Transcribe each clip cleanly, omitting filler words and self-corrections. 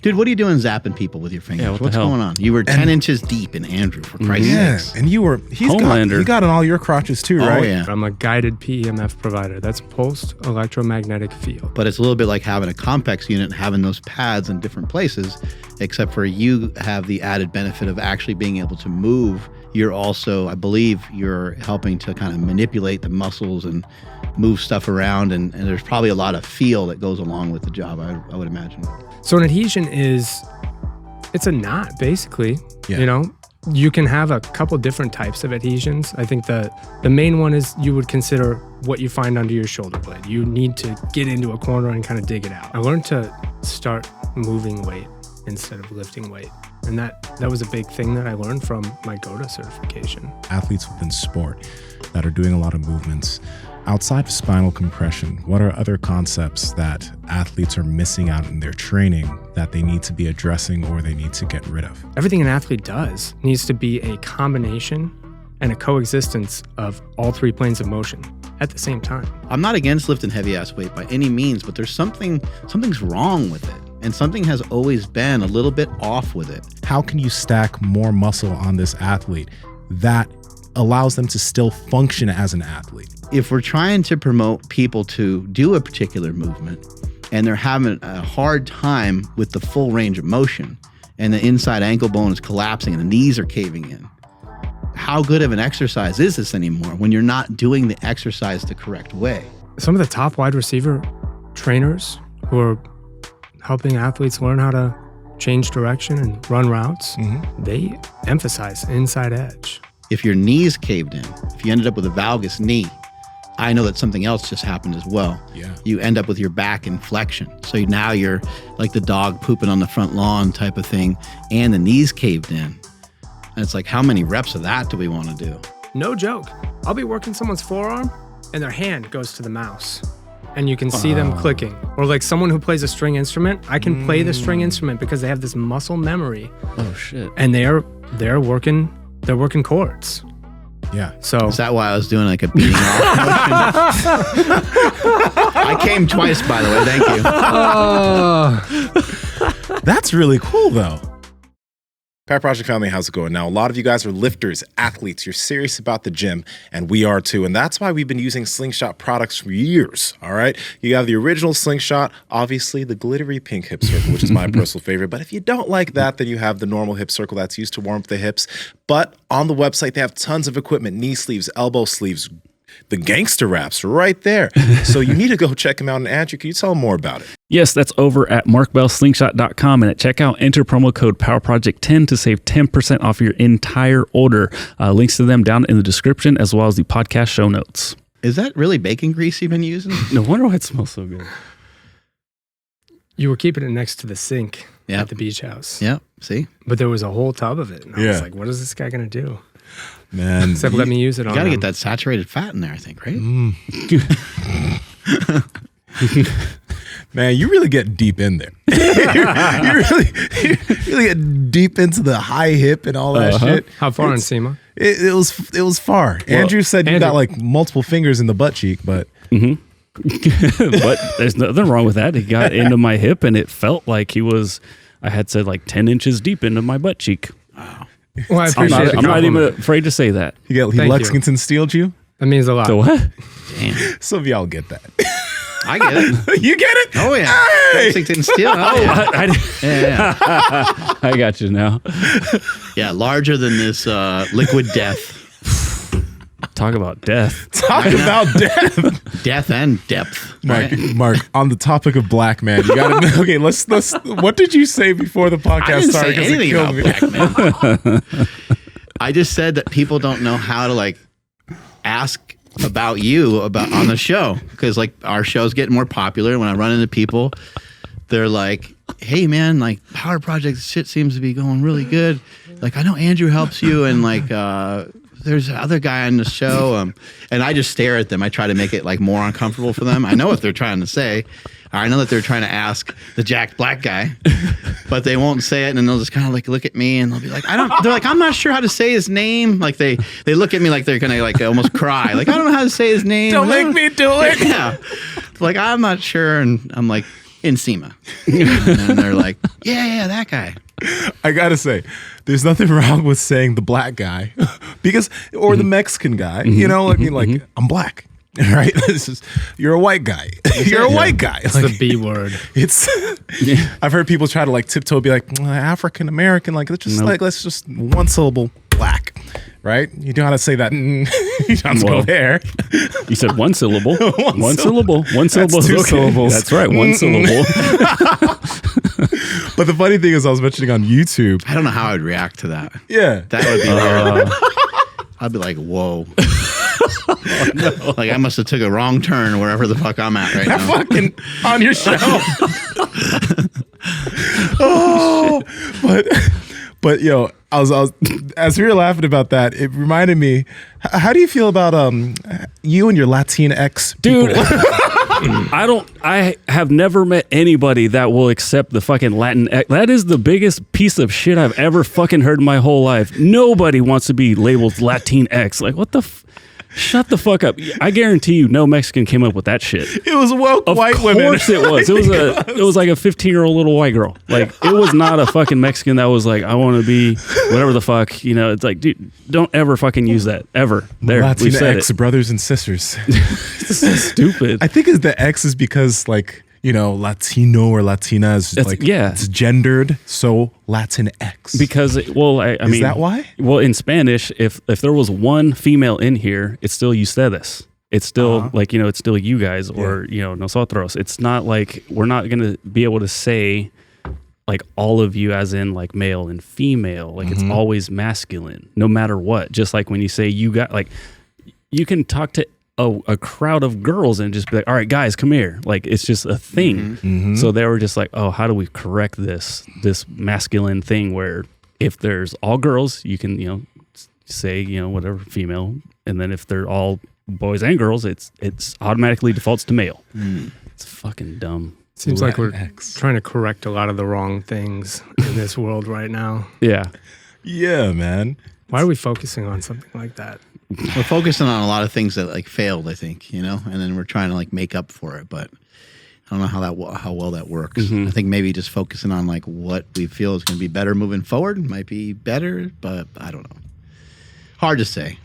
Dude, what are you doing zapping people with your fingers? Yeah, What's going on? You were 10 inches deep in Andrew, for Christ's sakes. And you were, he got in all your crotches too, right? Oh, yeah. I'm a guided PEMF provider. That's pulsed electromagnetic field. But it's a little bit like having a complex unit and having those pads in different places, except for you have the added benefit of actually being able to move. You're also, I believe, you're helping to kind of manipulate the muscles and move stuff around. And there's probably a lot of feel that goes along with the job, I would imagine. So an adhesion it's a knot, basically. Yeah. You know, you can have a couple different types of adhesions. I think the main one is you would consider what you find under your shoulder blade. You need to get into a corner and kind of dig it out. I learned to start moving weight instead of lifting weight. And that was a big thing that I learned from my GOATA certification. Athletes within sport that are doing a lot of movements outside of spinal compression, what are other concepts that athletes are missing out in their training that they need to be addressing or they need to get rid of? Everything an athlete does needs to be a combination and a coexistence of all three planes of motion at the same time. I'm not against lifting heavy ass weight by any means, but there's something's wrong with it. And something has always been a little bit off with it. How can you stack more muscle on this athlete that allows them to still function as an athlete? If we're trying to promote people to do a particular movement and they're having a hard time with the full range of motion and the inside ankle bone is collapsing and the knees are caving in, how good of an exercise is this anymore when you're not doing the exercise the correct way? Some of the top wide receiver trainers who are helping athletes learn how to change direction and run routes, they emphasize inside edge. If your knee's caved in, if you ended up with a valgus knee, I know that something else just happened as well. Yeah. You end up with your back in flexion. So now you're like the dog pooping on the front lawn type of thing, and the knee's caved in. And it's like, how many reps of that do we want to do? No joke. I'll be working someone's forearm and their hand goes to the mouse and you can see them clicking. Or like someone who plays a string instrument, I can play the string instrument because they have this muscle memory. Oh shit. And they're working chords. Yeah. So Is that why I was doing like a beating off motion? I came twice, by the way. Thank you. That's really cool though. PowerProject family, how's it going? Now, a lot of you guys are lifters, athletes. You're serious about the gym, and we are too. And that's why we've been using Slingshot products for years, all right? You have the original Slingshot, obviously the glittery pink hip circle, which is my personal favorite. But if you don't like that, then you have the normal hip circle that's used to warm up the hips. But on the website, they have tons of equipment, knee sleeves, elbow sleeves, the gangster wraps right there. So you need to go check them out. And Andrew, can you tell them more about it? Yes, that's over at markbellslingshot.com, and at checkout, enter promo code PowerProject10 to save 10% off your entire order. Links to them down in the description, as well as the podcast show notes. Is that really bacon grease you've been using? No wonder why it smells so good. you were keeping it next to the sink Yep. at the beach house. Yep. See? But there was a whole tub of it. And I Yeah. was like, what is this guy going to do? Man. Except let me use it You on got to him. get that saturated fat in there, I think, right? Man, you really get deep in there. you really get deep into the high hip and all that shit. How far in Nsima? It was far. Andrew said you got like multiple fingers in the butt cheek, but But there's nothing wrong with that. He got into my hip, and it felt like I had said like 10 inches deep into my butt cheek. Well, I appreciate I'm not even afraid to say that. he Thank you. Lexington steeled you. That means a lot. So what? Damn. Some of y'all get that. I get it. You get it? Oh, yeah. Hey! Lexington Steel. Oh, yeah. Yeah. I got you now. Yeah, larger than this liquid death. Talk about death. Talk about death. Death and depth. Mark, right? Mark, on the topic of black man, you gotta okay, let's what did you say before the podcast I didn't started? say 'Cause it anything killed about me. black men. I just said that people don't know how to like ask about you on the show, because like our show's getting more popular. When I run into people, they're like, hey man, like Power Project shit seems to be going really good. Like I know Andrew helps you, and like there's another guy on the show, and I just stare at them. I try to make it like more uncomfortable for them. I know what they're trying to say. I know that they're trying to ask the jacked black guy, but they won't say it, and then they'll just kind of like look at me, and they'll be like, they're like, I'm not sure how to say his name. Like they look at me like they're gonna like almost cry. Like, I don't know how to say his name. Don't make me do it. Yeah. Like, I'm not sure. And I'm like, Nsima. And they're like, yeah, that guy. I gotta say, there's nothing wrong with saying the black guy, because or the Mexican guy. You know, I mean, like I'm black, right? You're a white guy. You're a white guy. It's the B word. It's. I've heard people try to like tiptoe, be like African American, like let's just one syllable black, right? You know how to say that. You don't have to go there. You said one syllable. One syllable. One syllable. That's two syllables. That's right. One syllable. But the funny thing is, I was mentioning on YouTube. I don't know how I'd react to that. Yeah, That would be weird. I'd be like, whoa. Oh, no. Like I must have took a wrong turn wherever the fuck I'm at right now. fucking on your show. Oh, but yo, I was as we were laughing about that, it reminded me. How do you feel about you and your Latinx Dude, people? I have never met anybody that will accept the fucking Latin. That is the biggest piece of shit I've ever fucking heard in my whole life. Nobody wants to be labeled Latinx. Like, what the shut the fuck up. I guarantee you no Mexican came up with that shit. It was woke white women. Of course it was. It was like a 15-year-old little white girl. Like, it was not a fucking Mexican that was like, I want to be whatever the fuck. You know, it's like, dude, don't ever fucking use that. Ever. There, we've said Latinx it. brothers and sisters. This is stupid. I think the X is because like, you know, Latino or Latina is it's gendered, so Latinx. Because, well, I mean, is that why? Well, in Spanish, if there was one female in here, it's still ustedes. It's still like, you know, it's still you guys or, you know, nosotros. It's not like we're not going to be able to say like all of you as in like male and female. Like it's always masculine, no matter what. Just like when you say you got, like, you can talk to a crowd of girls and just be like, all right, guys, come here. Like, it's just a thing. So they were just like, oh, how do we correct this masculine thing where if there's all girls, you can, you know, say, you know, whatever, female. And then if they're all boys and girls, it's automatically defaults to male. It's fucking dumb. Seems like we're trying to correct a lot of the wrong things in this world right now. Yeah. Yeah, man. Why are we focusing on something like that? We're focusing on a lot of things that like failed, I think, you know, and then we're trying to like make up for it. But I don't know how well that works. I think maybe just focusing on like what we feel is going to be better moving forward might be better, but I don't know. Hard to say.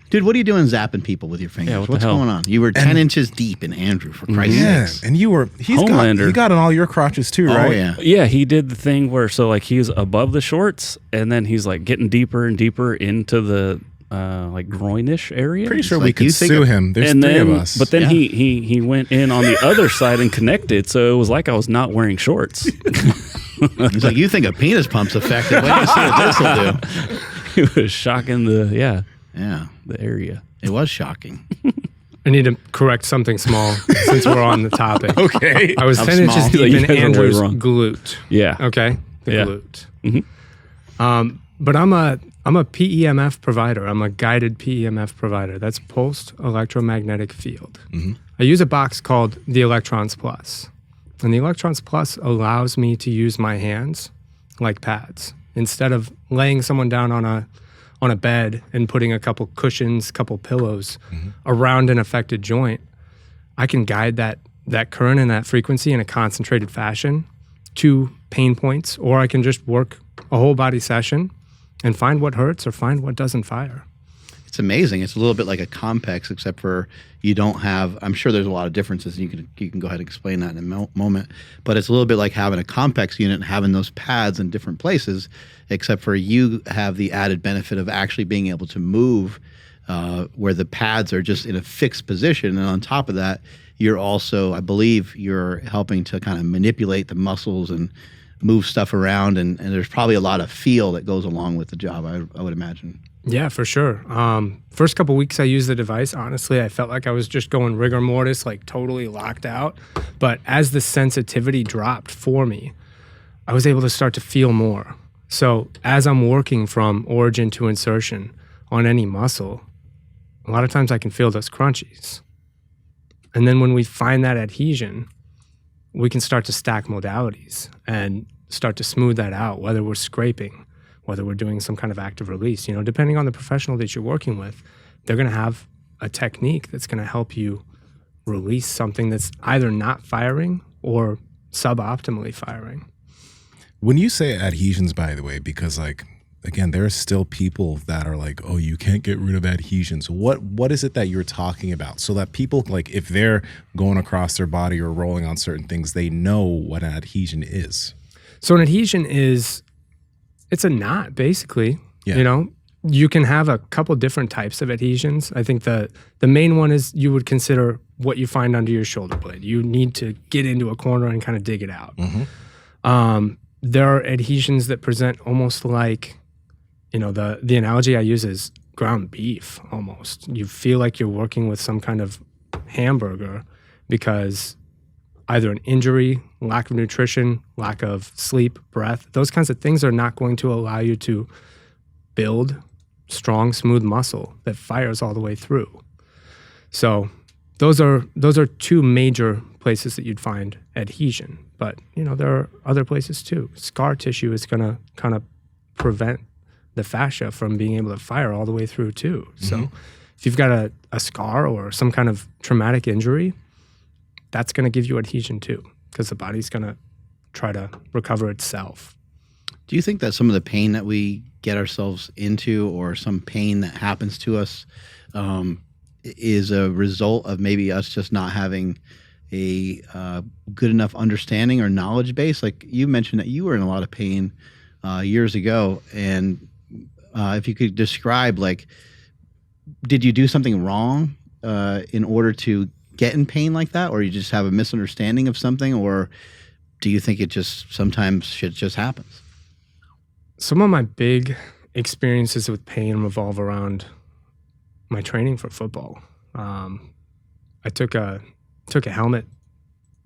Dude, what are you doing zapping people with your fingers? Yeah, what What's the hell? going on? You were 10 inches deep in Andrew, for Christ's sakes. And he's Homelander. got on all your crotches too, Oh, right? yeah. Yeah, he did the thing where, so like he's above the shorts and then he's like getting deeper and deeper into the like groinish area. Pretty sure like, we could you think sue of- him. There's and three then, of us. But then Yeah. he went in on the other side and connected, so it was like I was not wearing shorts. He's like, you think a penis pump's effective? Wait and see what this will do. It was shocking the area. It was shocking. I need to correct something small since we're on the topic. okay. I was How 10 inches small? deep Like, you in guys are way Andrew's wrong. glute. Yeah. Okay? The Yeah. glute. But I'm a PEMF provider. I'm a guided PEMF provider. That's pulsed electromagnetic field. I use a box called the Electrons Plus. And the Electrons Plus allows me to use my hands like pads. Instead of laying someone down on a bed and putting a couple cushions, couple pillows around an affected joint, I can guide that current and that frequency in a concentrated fashion to pain points, or I can just work a whole body session and find what hurts or find what doesn't fire. It's amazing. It's a little bit like a Compex, except for you don't have, I'm sure there's a lot of differences. You can go ahead and explain that in a moment. But it's a little bit like having a Compex unit and having those pads in different places, except for you have the added benefit of actually being able to move where the pads are just in a fixed position. And on top of that, you're also, I believe, you're helping to kind of manipulate the muscles and move stuff around. And there's probably a lot of feel that goes along with the job, I would imagine. Yeah, for sure. First couple weeks I used the device, honestly, I felt like I was just going rigor mortis, like totally locked out. But as the sensitivity dropped for me, I was able to start to feel more. So as I'm working from origin to insertion on any muscle, a lot of times I can feel those crunchies. And then when we find that adhesion, we can start to stack modalities and start to smooth that out, whether we're scraping, whether we're doing some kind of active release. You know, depending on the professional that you're working with, they're going to have a technique that's going to help you release something that's either not firing or suboptimally firing. When you say adhesions, by the way, because like, again, there are still people that are like, oh, you can't get rid of adhesions. What is it that you're talking about? So that people, like, if they're going across their body or rolling on certain things, they know what an adhesion is. So an adhesion it's a knot, basically. Yeah. You know, you can have a couple different types of adhesions. I think the main one is you would consider what you find under your shoulder blade. You need to get into a corner and kind of dig it out. There are adhesions that present almost like, you know, the analogy I use is ground beef almost. You feel like you're working with some kind of hamburger because either an injury, lack of nutrition, lack of sleep, breath, those kinds of things are not going to allow you to build strong, smooth muscle that fires all the way through. So those are two major places that you'd find adhesion. But, you know, there are other places too. Scar tissue is going to kind of prevent the fascia from being able to fire all the way through too. So if you've got a scar or some kind of traumatic injury, that's going to give you adhesion too, because the body's going to try to recover itself. Do you think that some of the pain that we get ourselves into, or some pain that happens to us, is a result of maybe us just not having a good enough understanding or knowledge base? Like you mentioned that you were in a lot of pain years ago, and if you could describe, like, did you do something wrong in order to get in pain like that, or you just have a misunderstanding of something, or do you think it just sometimes shit just happens? Some of my big experiences with pain revolve around my training for football. I took a helmet,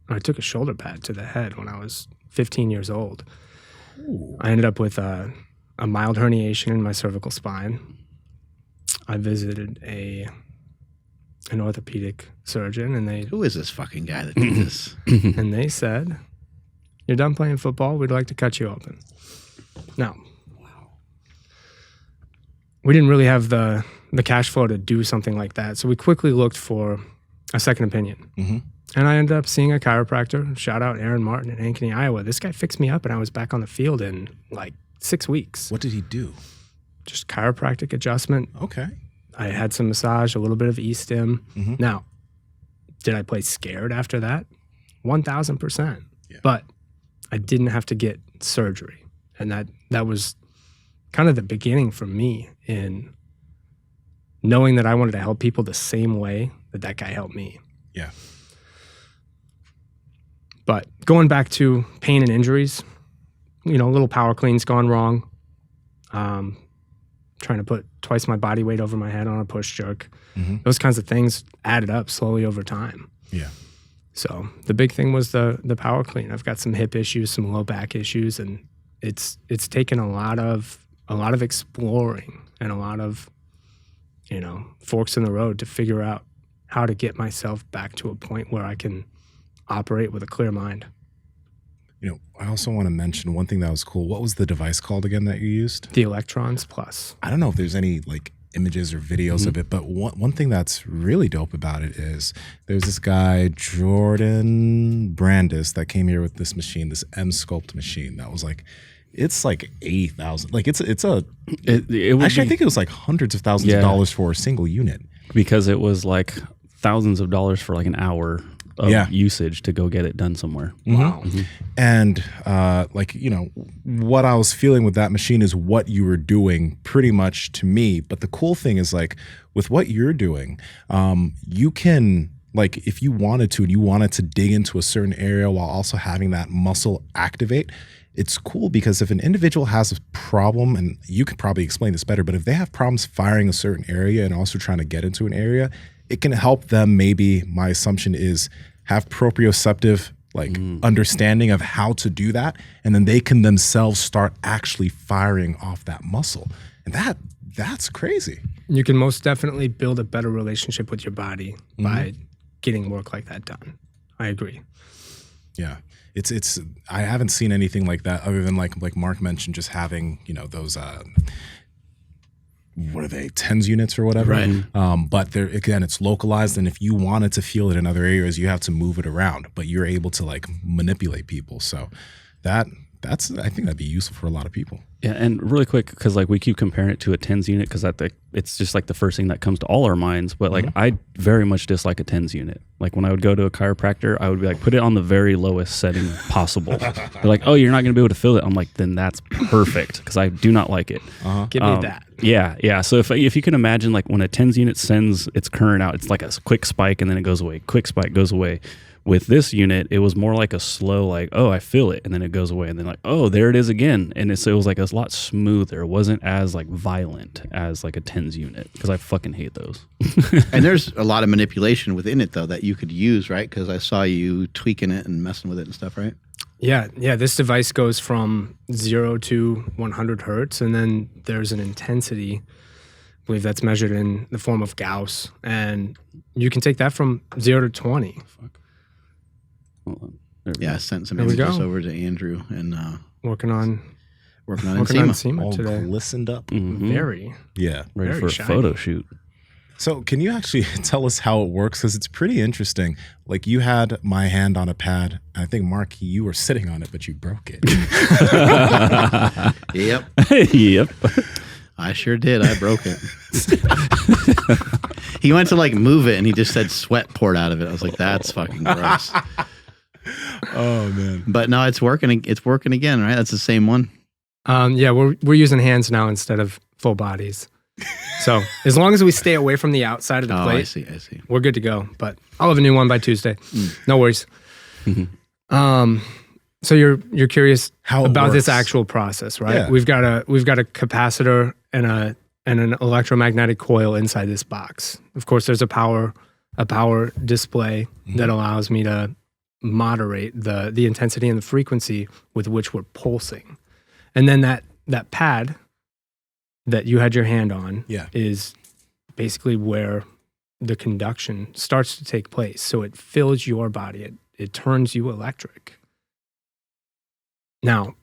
I took a shoulder pad to the head when I was 15 years old. Ooh. I ended up with a mild herniation in my cervical spine. I visited an orthopedic surgeon, and who is this fucking guy that did this? And they said, "You're done playing football. We'd like to cut you open." Now, we didn't really have the cash flow to do something like that, so we quickly looked for a second opinion. And I ended up seeing a chiropractor. Shout out Aaron Martin in Ankeny, Iowa. This guy fixed me up, and I was back on the field in like 6 weeks. What did he do? Just chiropractic adjustment. Okay. I had some massage, a little bit of e-stim. Now, did I play scared after that? 1,000%. Yeah. But I didn't have to get surgery. And that was kind of the beginning for me in knowing that I wanted to help people the same way that guy helped me. Yeah. But going back to pain and injuries, you know, a little power clean's gone wrong. Trying to put twice my body weight over my head on a push jerk. Those kinds of things added up slowly over time. Yeah. So the big thing was the power clean. I've got some hip issues, some low back issues, and it's taken a lot of exploring and a lot of, you know, forks in the road to figure out how to get myself back to a point where I can operate with a clear mind. You know, I also want to mention one thing that was cool. What was the device called again that you used? The Electrons Plus. I don't know if there's any like images or videos of it, but one thing that's really dope about it is there's this guy, Jordan Brandis, that came here with this machine, this M-Sculpt machine that was like, it's like $80,000. Like I think it was like hundreds of thousands of dollars for a single unit. Because it was like thousands of dollars for like an hour of usage to go get it done somewhere. Wow. And like, you know, what I was feeling with that machine is what you were doing pretty much to me. But the cool thing is, like, with what you're doing, you can, like, if you wanted to and you wanted to dig into a certain area while also having that muscle activate, it's cool because if an individual has a problem, and you could probably explain this better, but if they have problems firing a certain area and also trying to get into an area, it can help them, maybe my assumption is, have proprioceptive like understanding of how to do that, and then they can themselves start actually firing off that muscle. And that's crazy. You can most definitely build a better relationship with your body by getting work like that done. I agree. Yeah. It's I haven't seen anything like that other than like Mark mentioned, just having, you know, those what are they, tens units or whatever. Right. But there again, it's localized, and if you wanted to feel it in other areas, you have to move it around. But you're able to like manipulate people. So that's I think that'd be useful for a lot of people. Yeah, and really quick, because like we keep comparing it to a tens unit, because it's just like the first thing that comes to all our minds. But like I very much dislike a tens unit. Like when I would go to a chiropractor, I would be like, put it on the very lowest setting possible. They're like, oh, you're not going to be able to feel it. I'm like, then that's perfect, because I do not like it. Give me that. Yeah. So if you can imagine, like when a tens unit sends its current out, it's like a quick spike and then it goes away. Quick spike goes away. With this unit, it was more like a slow, like, oh, I feel it, and then it goes away, and then like, oh, there it is again, and it was like a lot smoother. It wasn't as like violent as like a tens unit, because I fucking hate those. And there's a lot of manipulation within it though that you could use, right? Because I saw you tweaking it and messing with it and stuff, right? Yeah. This device goes from 0 to 100 hertz, and then there's an intensity. I believe that's measured in the form of Gauss, and you can take that from 0 to 20. Hold on. There we Yeah, I go. sent some There we images go. over to Andrew and Working on Nsima. Nsima All today. glistened up. Mhm. Very. Yeah. Ready very for a shiny. photo shoot. So can you actually tell us how it works? Because it's pretty interesting. Like you had my hand on a pad. I think, Mark, you were sitting on it, but you broke it. Yep, Yep. I sure did. I broke it. He went to like move it and he just said sweat poured out of it. I was like, that's fucking gross. Oh, man. But no, it's working. It's working again, right? That's the same one. Yeah, we're using hands now instead of full bodies. So as long as we stay away from the outside of the Oh, plate, I see. we're good to go. But I'll have a new one by Tuesday. No worries. So you're curious How it about this works. actual process, right? Yeah. We've got a capacitor and an electromagnetic coil inside this box. Of course, there's a power display that allows me to moderate the intensity and the frequency with which we're pulsing. And then that pad that you had your hand on is basically where the conduction starts to take place. So it fills your body. It turns you electric. Now,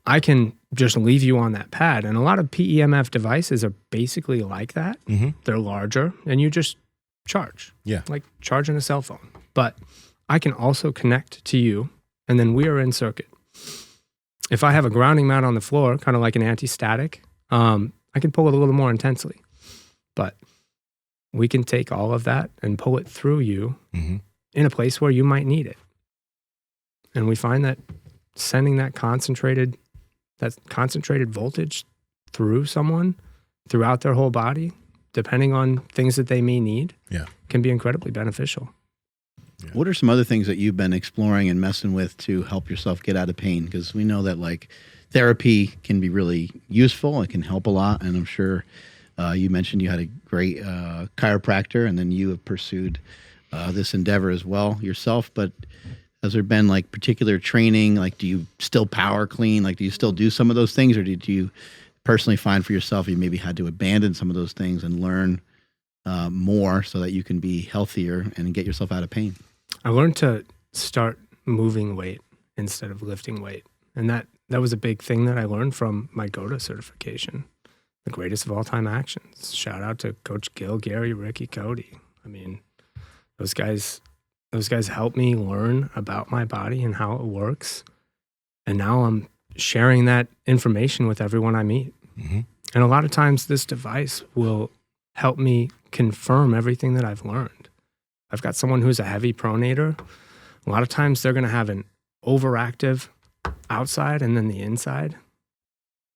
I can just leave you on that pad, and a lot of PEMF devices are basically like that. They're larger, and you just charge. Yeah. Like charging a cell phone. But I can also connect to you, and then we are in circuit. If I have a grounding mat on the floor, kind of like an anti-static, I can pull it a little more intensely. But we can take all of that and pull it through you in a place where you might need it. And we find that sending that concentrated voltage through someone, throughout their whole body, depending on things that they may need, can be incredibly beneficial. What are some other things that you've been exploring and messing with to help yourself get out of pain? Because we know that like therapy can be really useful. It can help a lot. And I'm sure you mentioned you had a great chiropractor, and then you have pursued this endeavor as well yourself. But has there been like particular training? Like, do you still power clean? Like, do you still do some of those things, or did you personally find for yourself you maybe had to abandon some of those things and learn more so that you can be healthier and get yourself out of pain? I learned to start moving weight instead of lifting weight. And that was a big thing that I learned from my GOATA certification. The greatest of all time actions. Shout out to Coach Gil, Gary, Ricky, Cody. I mean, those guys helped me learn about my body and how it works. And now I'm sharing that information with everyone I meet. And a lot of times this device will help me confirm everything that I've learned. I've got someone who's a heavy pronator. A lot of times they're going to have an overactive outside, and then the inside,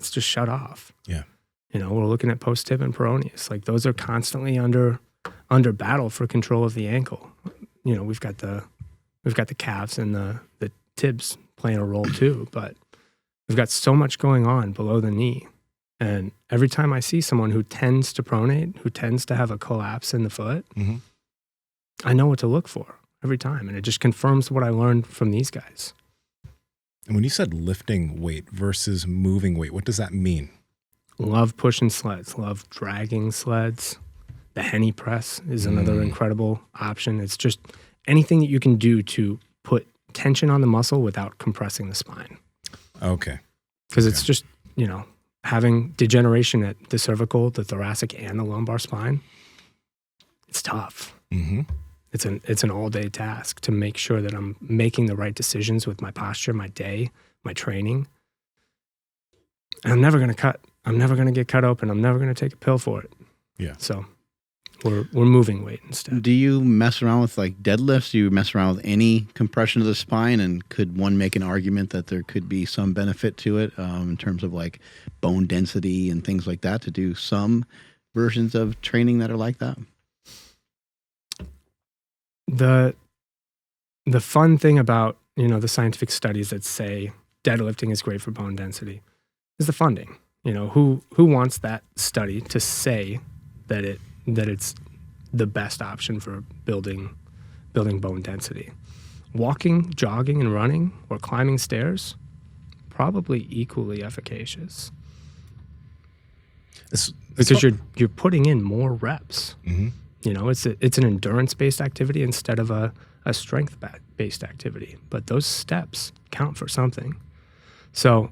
it's just shut off. Yeah. You know, we're looking at post-tib and peroneus. Like those are constantly under battle for control of the ankle. You know, we've got the calves and the tibs playing a role too, but we've got so much going on below the knee. And every time I see someone who tends to pronate, who tends to have a collapse in the foot, I know what to look for every time. And it just confirms what I learned from these guys. And when you said lifting weight versus moving weight, what does that mean? Love pushing sleds, love dragging sleds. The Henny press is another incredible option. It's just anything that you can do to put tension on the muscle without compressing the spine. Okay. Because it's just, you know, having degeneration at the cervical, the thoracic, and the lumbar spine, it's tough. Mm-hmm. It's an all-day task to make sure that I'm making the right decisions with my posture, my day, my training. And I'm never going to cut. I'm never going to get cut open. I'm never going to take a pill for it. Yeah. So we're moving weight instead. Do you mess around with like deadlifts? Do you mess around with any compression of the spine? And could one make an argument that there could be some benefit to it in terms of like bone density and things like that to do some versions of training that are like that? The fun thing about, the scientific studies that say deadlifting is great for bone density is the funding. Who wants that study to say that it's the best option for building bone density? Walking, jogging, and running or climbing stairs, probably equally efficacious. Because you're putting in more reps. Mm-hmm. It's an endurance-based activity instead of a strength-based activity. But those steps count for something. So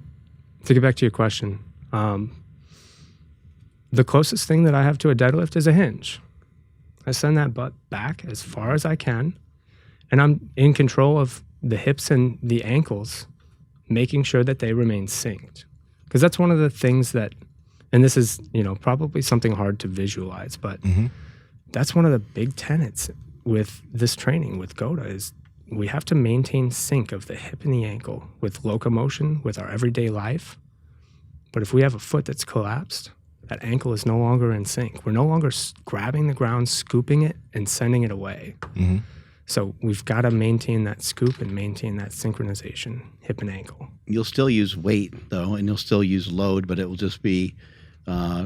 to get back to your question, the closest thing that I have to a deadlift is a hinge. I send that butt back as far as I can, and I'm in control of the hips and the ankles, making sure that they remain synced. Because that's one of the things that, and this is, probably something hard to visualize, but that's one of the big tenets with this training with GOATA is we have to maintain sync of the hip and the ankle with locomotion, with our everyday life. But if we have a foot that's collapsed, that ankle is no longer in sync. We're no longer grabbing the ground, scooping it, and sending it away. Mm-hmm. So we've got to maintain that scoop and maintain that synchronization, hip and ankle. You'll still use weight, though, and you'll still use load, but it will just be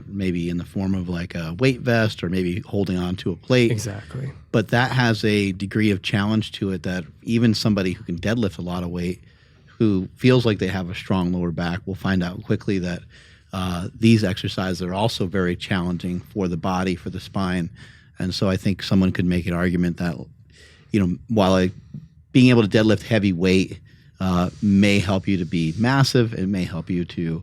maybe in the form of like a weight vest or maybe holding on to a plate. Exactly. But that has a degree of challenge to it that even somebody who can deadlift a lot of weight, who feels like they have a strong lower back, will find out quickly that these exercises are also very challenging for the body, for the spine. And so I think someone could make an argument that, while being able to deadlift heavy weight may help you to be massive, it may help you to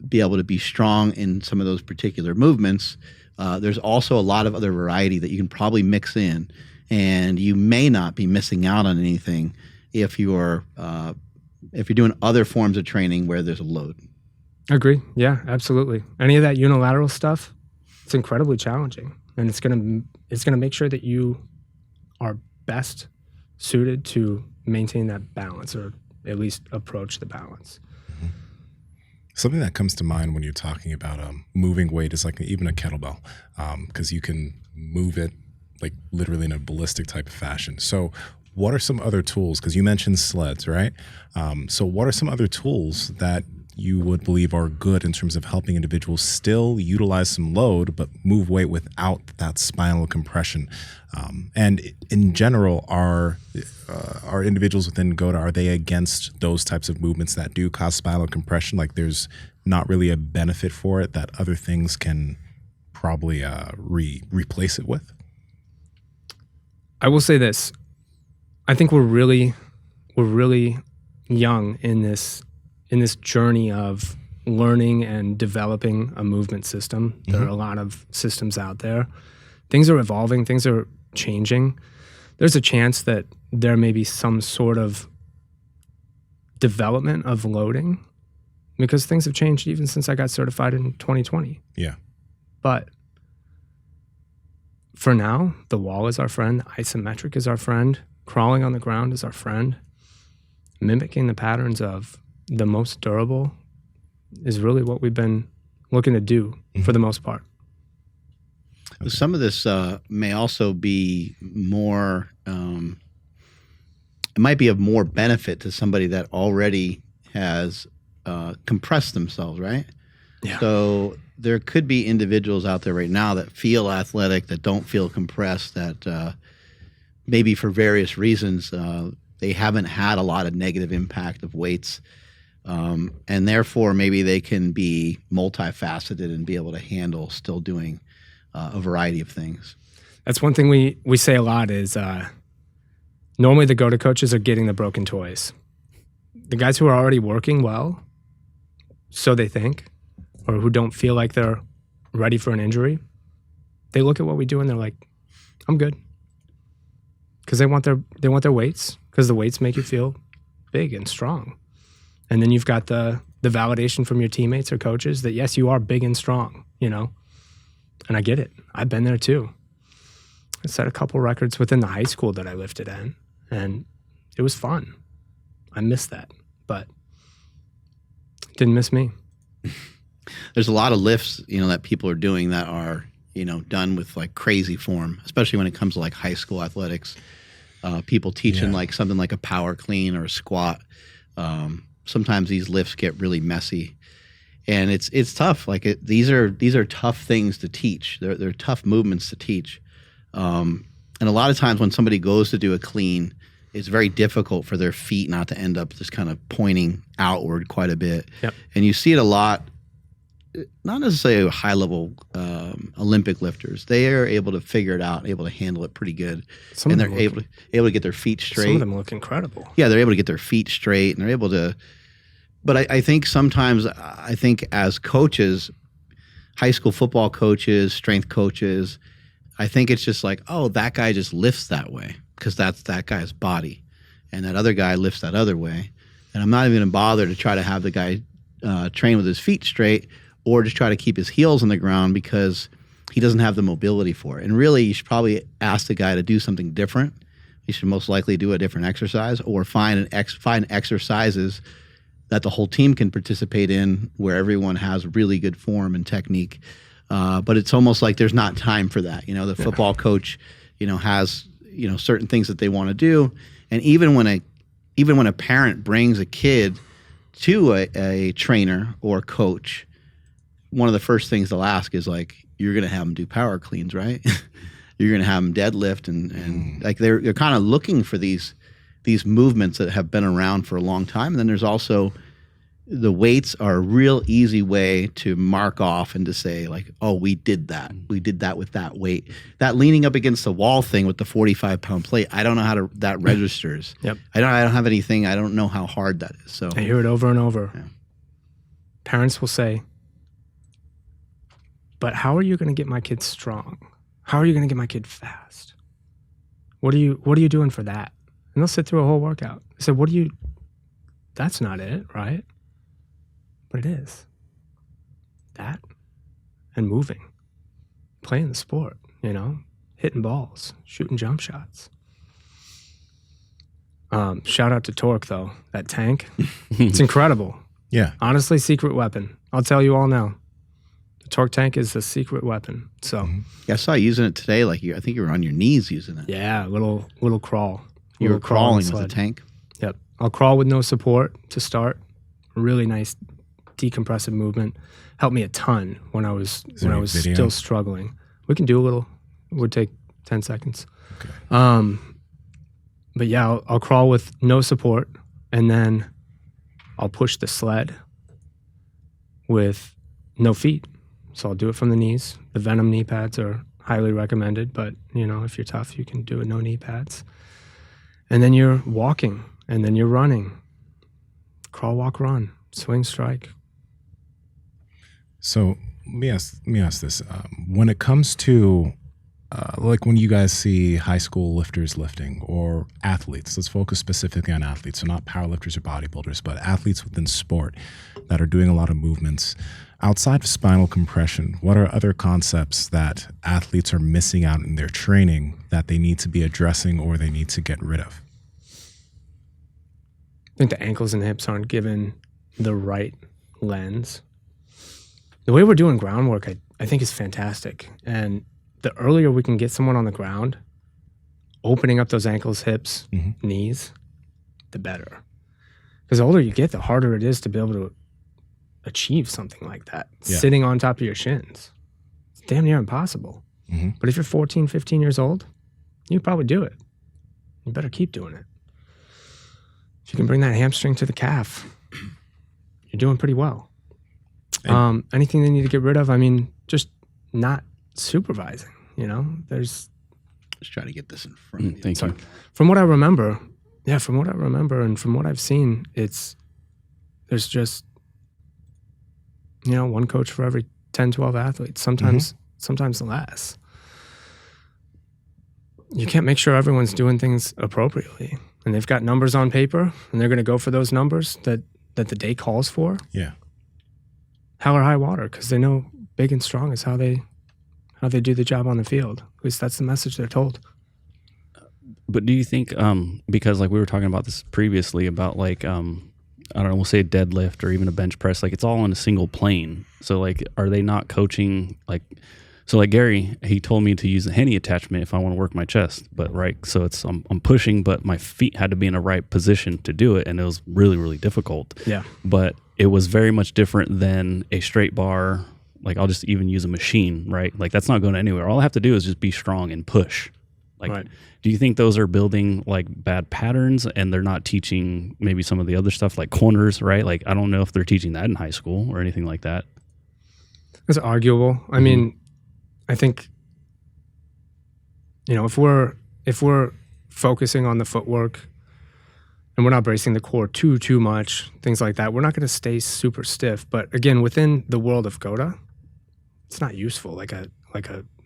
be able to be strong in some of those particular movements. There's also a lot of other variety that you can probably mix in, and you may not be missing out on anything if you're doing other forms of training where there's a load. Agree. Yeah, absolutely. Any of that unilateral stuff, it's incredibly challenging, and it's gonna make sure that you are best suited to maintain that balance, or at least approach the balance. Something that comes to mind when you're talking about moving weight is like even a kettlebell, because you can move it like literally in a ballistic type of fashion. So what are some other tools? Because you mentioned sleds, right? So what are some other tools that you would believe are good in terms of helping individuals still utilize some load but move weight without that spinal compression? And in general, are individuals within GOATA, are they against those types of movements that do cause spinal compression? Like there's not really a benefit for it that other things can probably replace it with? I will say this. I think we're really young in this journey of learning and developing a movement system. There are a lot of systems out there. Things are evolving, things are changing. There's a chance that there may be some sort of development of loading because things have changed even since I got certified in 2020. Yeah. But for now, the wall is our friend, isometric is our friend, crawling on the ground is our friend. Mimicking the patterns of the most durable is really what we've been looking to do for the most part. Okay. Some of this may also be more, it might be of more benefit to somebody that already has compressed themselves, right? Yeah. So there could be individuals out there right now that feel athletic, that don't feel compressed, that maybe for various reasons, they haven't had a lot of negative impact of weights. And therefore, maybe they can be multifaceted and be able to handle still doing a variety of things. That's one thing we say a lot is normally the GOATA coaches are getting the broken toys. The guys who are already working well, so they think, or who don't feel like they're ready for an injury, they look at what we do and they're like, I'm good. Because they want their weights, because the weights make you feel big and strong. And then you've got the validation from your teammates or coaches that, yes, you are big and strong, you know? And I get it. I've been there too. I set a couple records within the high school that I lifted in, and it was fun. I missed that, but didn't miss me. There's a lot of lifts, you know, that people are doing that are, you know, done with like crazy form, especially when it comes to like high school athletics. People teaching like something like a power clean or a squat. Sometimes these lifts get really messy, and it's tough. Like these are tough things to teach. They're tough movements to teach. And a lot of times when somebody goes to do a clean, it's very difficult for their feet not to end up just kind of pointing outward quite a bit. Yep. And you see it a lot, not necessarily high-level Olympic lifters. They are able to figure it out, able to handle it pretty good. And they're able to get their feet straight. Some of them look incredible. Yeah, they're able to get their feet straight, and they're able to – but I think sometimes, I think as coaches, high school football coaches, strength coaches, I think it's just like, oh, that guy just lifts that way because that's that guy's body. And that other guy lifts that other way. And I'm not even going to bother to try to have the guy train with his feet straight or just try to keep his heels on the ground because he doesn't have the mobility for it. And really, you should probably ask the guy to do something different. You should most likely do a different exercise or find exercises that the whole team can participate in where everyone has really good form and technique. But it's almost like there's not time for that. You know, the football coach, you know, has, you know, certain things that they want to do. And even when a parent brings a kid to a trainer or coach, one of the first things they'll ask is like, you're going to have them do power cleans, right? You're going to have them deadlift and like they're kind of looking for these movements that have been around for a long time. And then there's also the weights are a real easy way to mark off and to say like, oh, we did that. We did that with that weight. That leaning up against the wall thing with the 45-pound plate, I don't know how that registers. Yep. I don't have anything. I don't know how hard that is. So I hear it over and over. Yeah. Parents will say, but how are you going to get my kid strong? How are you going to get my kid fast? What are you doing for that? And they'll sit through a whole workout. I said, that's not it, right? But it is. That and moving, playing the sport, you know, hitting balls, shooting jump shots. Shout out to Torque, though. That tank, it's incredible. Yeah. Honestly, secret weapon. I'll tell you all now. The Torque tank is a secret weapon. So yeah, I saw you using it today. Like I think you were on your knees using it. Yeah, little crawl. You were crawling with the tank? Yep. I'll crawl with no support to start. Really nice decompressive movement. Helped me a ton when I was still struggling. We can do a little. It would take 10 seconds. Okay. But yeah, I'll crawl with no support, and then I'll push the sled with no feet. So I'll do it from the knees. The Venom knee pads are highly recommended, but you know, if you're tough, you can do it no knee pads. And then you're walking, and then you're running. Crawl, walk, run, swing, strike. So let me ask this: when it comes to like when you guys see high school lifters lifting or athletes, let's focus specifically on athletes, so not powerlifters or bodybuilders, but athletes within sport that are doing a lot of movements. Outside of spinal compression, what are other concepts that athletes are missing out in their training that they need to be addressing or they need to get rid of? I think the ankles and hips aren't given the right lens. The way we're doing groundwork, I think is fantastic. And the earlier we can get someone on the ground, opening up those ankles, hips, knees, the better. Because the older you get, the harder it is to be able to achieve something like that, sitting on top of your shins. It's damn near impossible. But if you're 14, 15 years old, you probably do it. You better keep doing it. If you can bring that hamstring to the calf, you're doing pretty well. Anything they need to get rid of, I mean, just not supervising, you know? Just try to get this in front of you. Thank you. From what I remember, and from what I've seen, there's just one coach for every 10, 12 athletes, sometimes less. You can't make sure everyone's doing things appropriately. And they've got numbers on paper, and they're going to go for those numbers that the day calls for. Yeah. Hell or high water, because they know big and strong is how they do the job on the field. At least that's the message they're told. But do you think, because like we were talking about this previously about like, I don't know, we'll say a deadlift or even a bench press, like it's all on a single plane. So like, are they not coaching like, so like Gary, he told me to use the Henny attachment if I want to work my chest, but right. So it's, I'm pushing, but my feet had to be in a right position to do it. And it was really, really difficult. Yeah. But it was very much different than a straight bar. Like I'll just even use a machine, right? Like that's not going anywhere. All I have to do is just be strong and push. Like, right. Do you think those are building like bad patterns and they're not teaching maybe some of the other stuff like corners, right? Like, I don't know if they're teaching that in high school or anything like that. It's arguable. I mean, I think, if we're focusing on the footwork and we're not bracing the core too much, things like that, we're not going to stay super stiff. But again, within the world of GOATA, it's not useful like a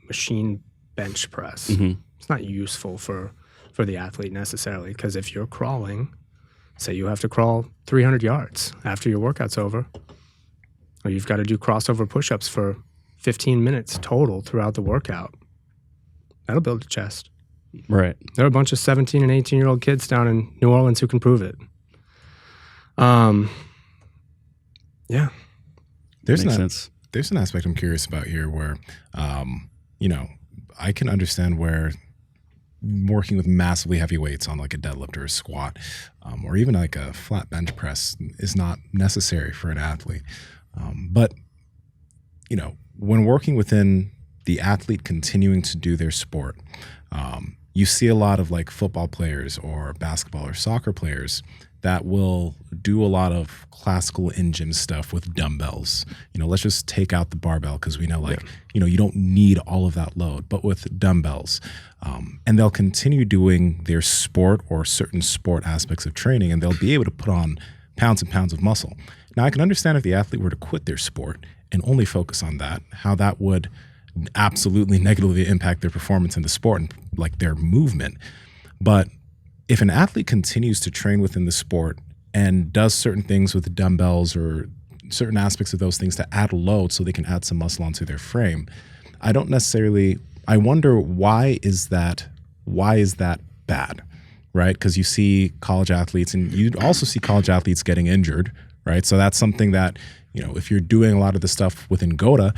machine bench press. Mm-hmm. It's not useful for the athlete necessarily, because if you're crawling, say you have to crawl 300 yards after your workout's over, or you've got to do crossover push-ups for 15 minutes total throughout the workout, that'll build a chest. Right. There are a bunch of 17 and 18-year-old kids down in New Orleans who can prove it. Yeah. There's Makes sense. There's an aspect I'm curious about here where, I can understand where working with massively heavy weights on like a deadlift or a squat, or even like a flat bench press is not necessary for an athlete. But, when working within the athlete continuing to do their sport, you see a lot of like football players or basketball or soccer players that will do a lot of classical in-gym stuff with dumbbells. Let's just take out the barbell because we know you don't need all of that load, but with dumbbells. And they'll continue doing their sport or certain sport aspects of training, and they'll be able to put on pounds and pounds of muscle. Now, I can understand if the athlete were to quit their sport and only focus on that, how that would absolutely negatively impact their performance in the sport and like their movement. But if an athlete continues to train within the sport and does certain things with dumbbells or certain aspects of those things to add load so they can add some muscle onto their frame, I wonder why is that bad, right? Because you see college athletes, and you also see college athletes getting injured, right? So that's something that, if you're doing a lot of the stuff within GOATA,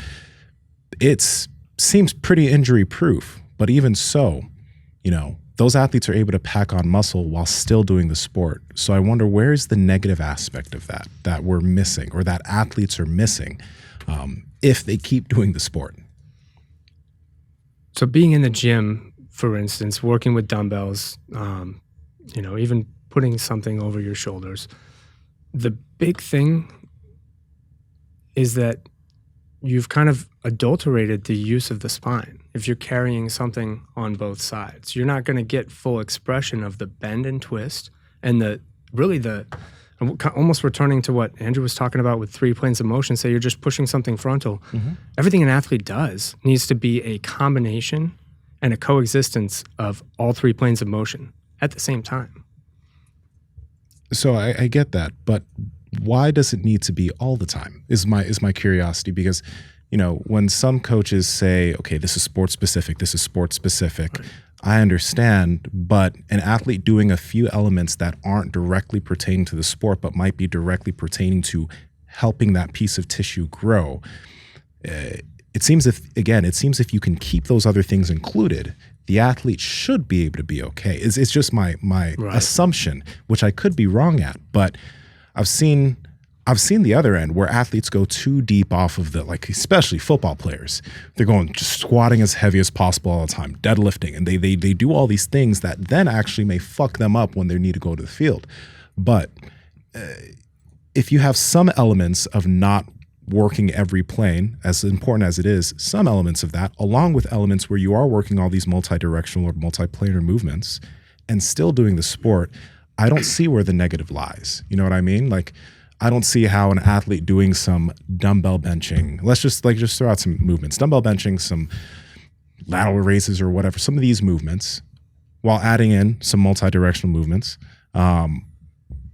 it seems pretty injury proof. But even so, those athletes are able to pack on muscle while still doing the sport. So I wonder, where's the negative aspect of that we're missing, or that athletes are missing, if they keep doing the sport? So being in the gym, for instance, working with dumbbells, even putting something over your shoulders, the big thing is that you've kind of adulterated the use of the spine. If you're carrying something on both sides, you're not going to get full expression of the bend and twist and almost returning to what Andrew was talking about with 3 planes of motion. Say you're just pushing something frontal. Mm-hmm. Everything an athlete does needs to be a combination and a coexistence of all 3 planes of motion at the same time. So I get that, but why does it need to be all the time is my curiosity, because when some coaches say, okay, this is sport specific, right, I understand, but an athlete doing a few elements that aren't directly pertaining to the sport but might be directly pertaining to helping that piece of tissue grow, it seems if you can keep those other things included, the athlete should be able to be okay. It's just my right, assumption, which I could be wrong at, but I've seen the other end where athletes go too deep off of especially football players. They're going just squatting as heavy as possible all the time, deadlifting, and they do all these things that then actually may fuck them up when they need to go to the field. But if you have some elements of not working every plane, as important as it is, some elements of that, along with elements where you are working all these multi-directional or multi-planar movements and still doing the sport, I don't see where the negative lies. You know what I mean? Like, I don't see how an athlete doing some dumbbell benching, let's just throw out some movements, dumbbell benching, some lateral raises or whatever, some of these movements, while adding in some multi-directional movements, and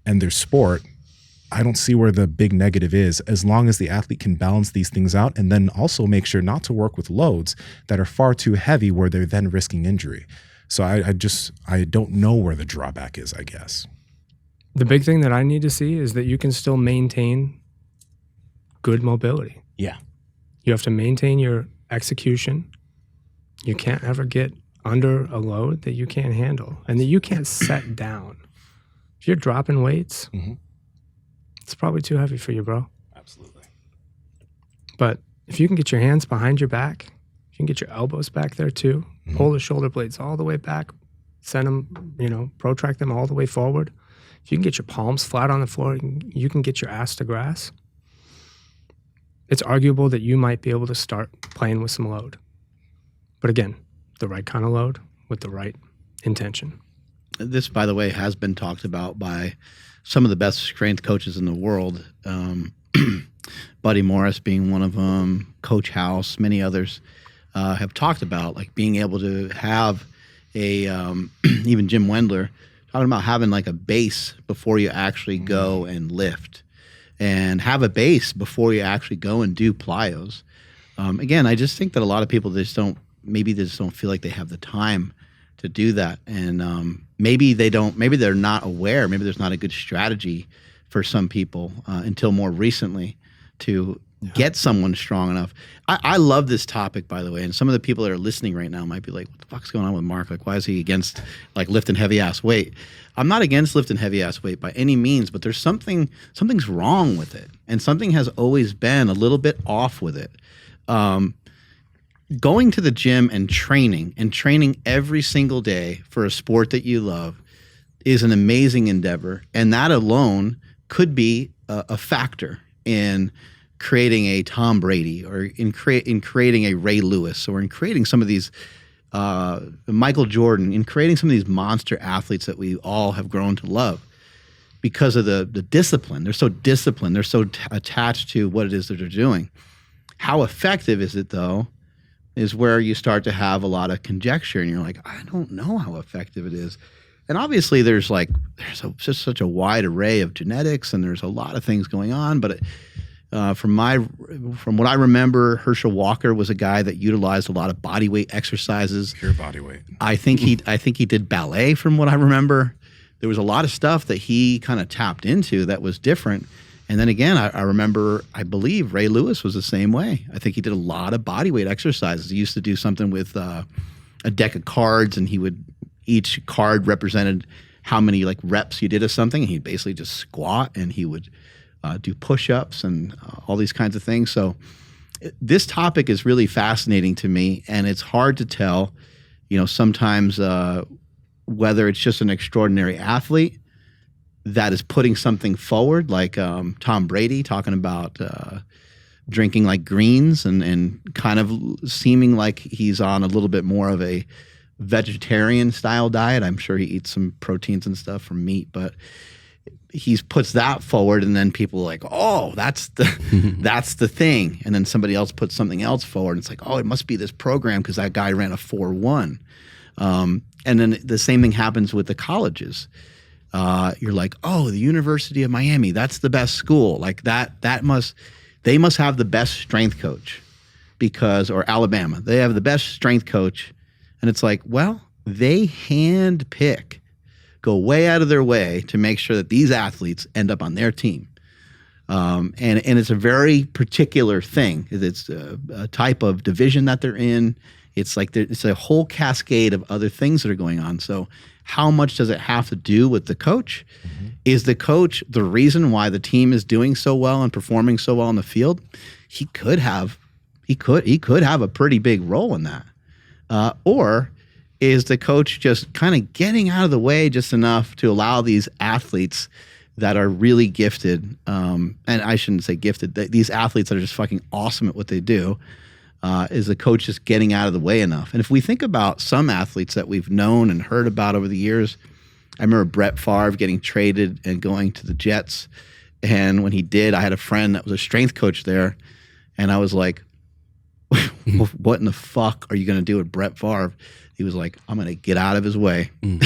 their sport, I don't see where the big negative is, as long as the athlete can balance these things out and then also make sure not to work with loads that are far too heavy where they're then risking injury. So I don't know where the drawback is, I guess. The big thing that I need to see is that you can still maintain good mobility. Yeah. You have to maintain your execution. You can't ever get under a load that you can't handle and that you can't set down. If you're dropping weights, it's probably too heavy for you, bro. Absolutely. But if you can get your hands behind your back, you can get your elbows back there too, pull the shoulder blades all the way back, send them, protract them all the way forward. If you can get your palms flat on the floor, you can get your ass to grass. It's arguable that you might be able to start playing with some load. But again, the right kind of load with the right intention. This, by the way, has been talked about by some of the best strength coaches in the world. Buddy Morris being one of them, Coach House, many others have talked about like being able to have a, even Jim Wendler, talking about having like a base before you actually go and lift, and have a base before you actually go and do plyos. Again, I just think that a lot of people just don't feel like they have the time to do that. And maybe they're not aware, maybe there's not a good strategy for some people until more recently to get someone strong enough. I love this topic, by the way, and some of the people that are listening right now might be like, what the fuck's going on with Mark? Like, why is he against like lifting heavy ass weight? I'm not against lifting heavy ass weight by any means, but there's something's wrong with it. And something has always been a little bit off with it. Going to the gym and training every single day for a sport that you love is an amazing endeavor. And that alone could be a factor in creating a Tom Brady, or in creating a Ray Lewis, or in creating some of these Michael Jordan, in creating some of these monster athletes that we all have grown to love because of the discipline. They're so disciplined. They're so attached to what it is that they're doing. How effective is it, though, is where you start to have a lot of conjecture, and you're like, I don't know how effective it is. And obviously there's just such a wide array of genetics, and there's a lot of things going on. But from what I remember, Herschel Walker was a guy that utilized a lot of body weight exercises. Pure body weight. I think he did ballet, from what I remember. There was a lot of stuff that he kind of tapped into that was different. And then again, I remember, I believe Ray Lewis was the same way. I think he did a lot of body weight exercises. He used to do something with a deck of cards, and each card represented how many like reps you did of something. And he'd basically just squat, and he would do push-ups and all these kinds of things. So this topic is really fascinating to me, and it's hard to tell, sometimes whether it's just an extraordinary athlete that is putting something forward, like Tom Brady talking about drinking like greens and kind of seeming like he's on a little bit more of a vegetarian style diet. I'm sure he eats some proteins and stuff from meat, but he puts that forward, and then people are like, oh, that's the thing. And then somebody else puts something else forward, and it's like, oh, it must be this program because that guy ran a 4.1. And then the same thing happens with the colleges. You're like, oh, the University of Miami, that's the best school. Like they must have the best strength coach or Alabama, they have the best strength coach. And it's like, well, they go way out of their way to make sure that these athletes end up on their team. And it's a very particular thing. It's a type of division that they're in. It's like it's a whole cascade of other things that are going on. So how much does it have to do with the coach? Mm-hmm. Is the coach the reason why the team is doing so well and performing so well in the field? He could have a pretty big role in that. Or is the coach just kind of getting out of the way just enough to allow these athletes that are really gifted, and I shouldn't say gifted, these athletes that are just fucking awesome at what they do, is the coach just getting out of the way enough? And if we think about some athletes that we've known and heard about over the years, I remember Brett Favre getting traded and going to the Jets, And when he did, I had a friend that was a strength coach there. And I was like, what in the fuck are you going to do with Brett Favre? He was like, I'm going to get out of his way. And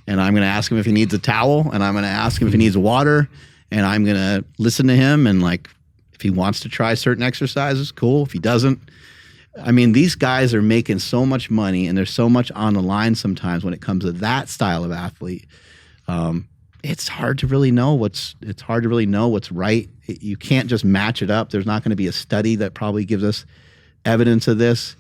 I'm going to ask him if he needs a towel. And I'm going to ask him if he needs water. And I'm going to listen to him. And like, if he wants to try certain exercises, cool. If he doesn't, I mean, these guys are making so much money and there's so much on the line sometimes when it comes to that style of athlete. It's hard to really know what's right. You can't just match it up. There's not going to be a study that probably gives us evidence of this,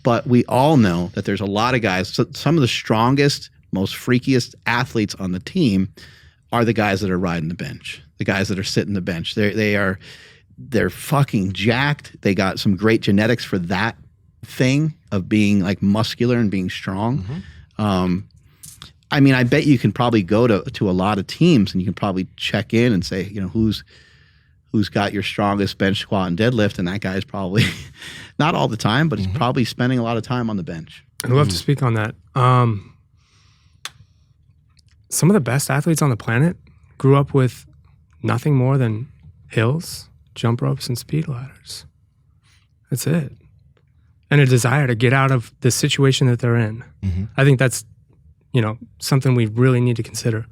but we all know that there's a lot of guys. So some of the strongest, most freakiest athletes on the team are the guys that are riding the bench, the guys that are sitting the bench. They're fucking jacked. They got some great genetics for that thing of being like muscular and being strong. I mean, I bet you can probably go to a lot of teams and you can probably check in and say, you know, who's got your strongest bench, squat, and deadlift, and that guy's probably not all the time, but he's probably spending a lot of time on the bench. I'd love to speak on that. Some of the best athletes on the planet grew up with nothing more than hills, jump ropes, and speed ladders. That's it. And a desire to get out of the situation that they're in. I think that's, you know, something we really need to consider.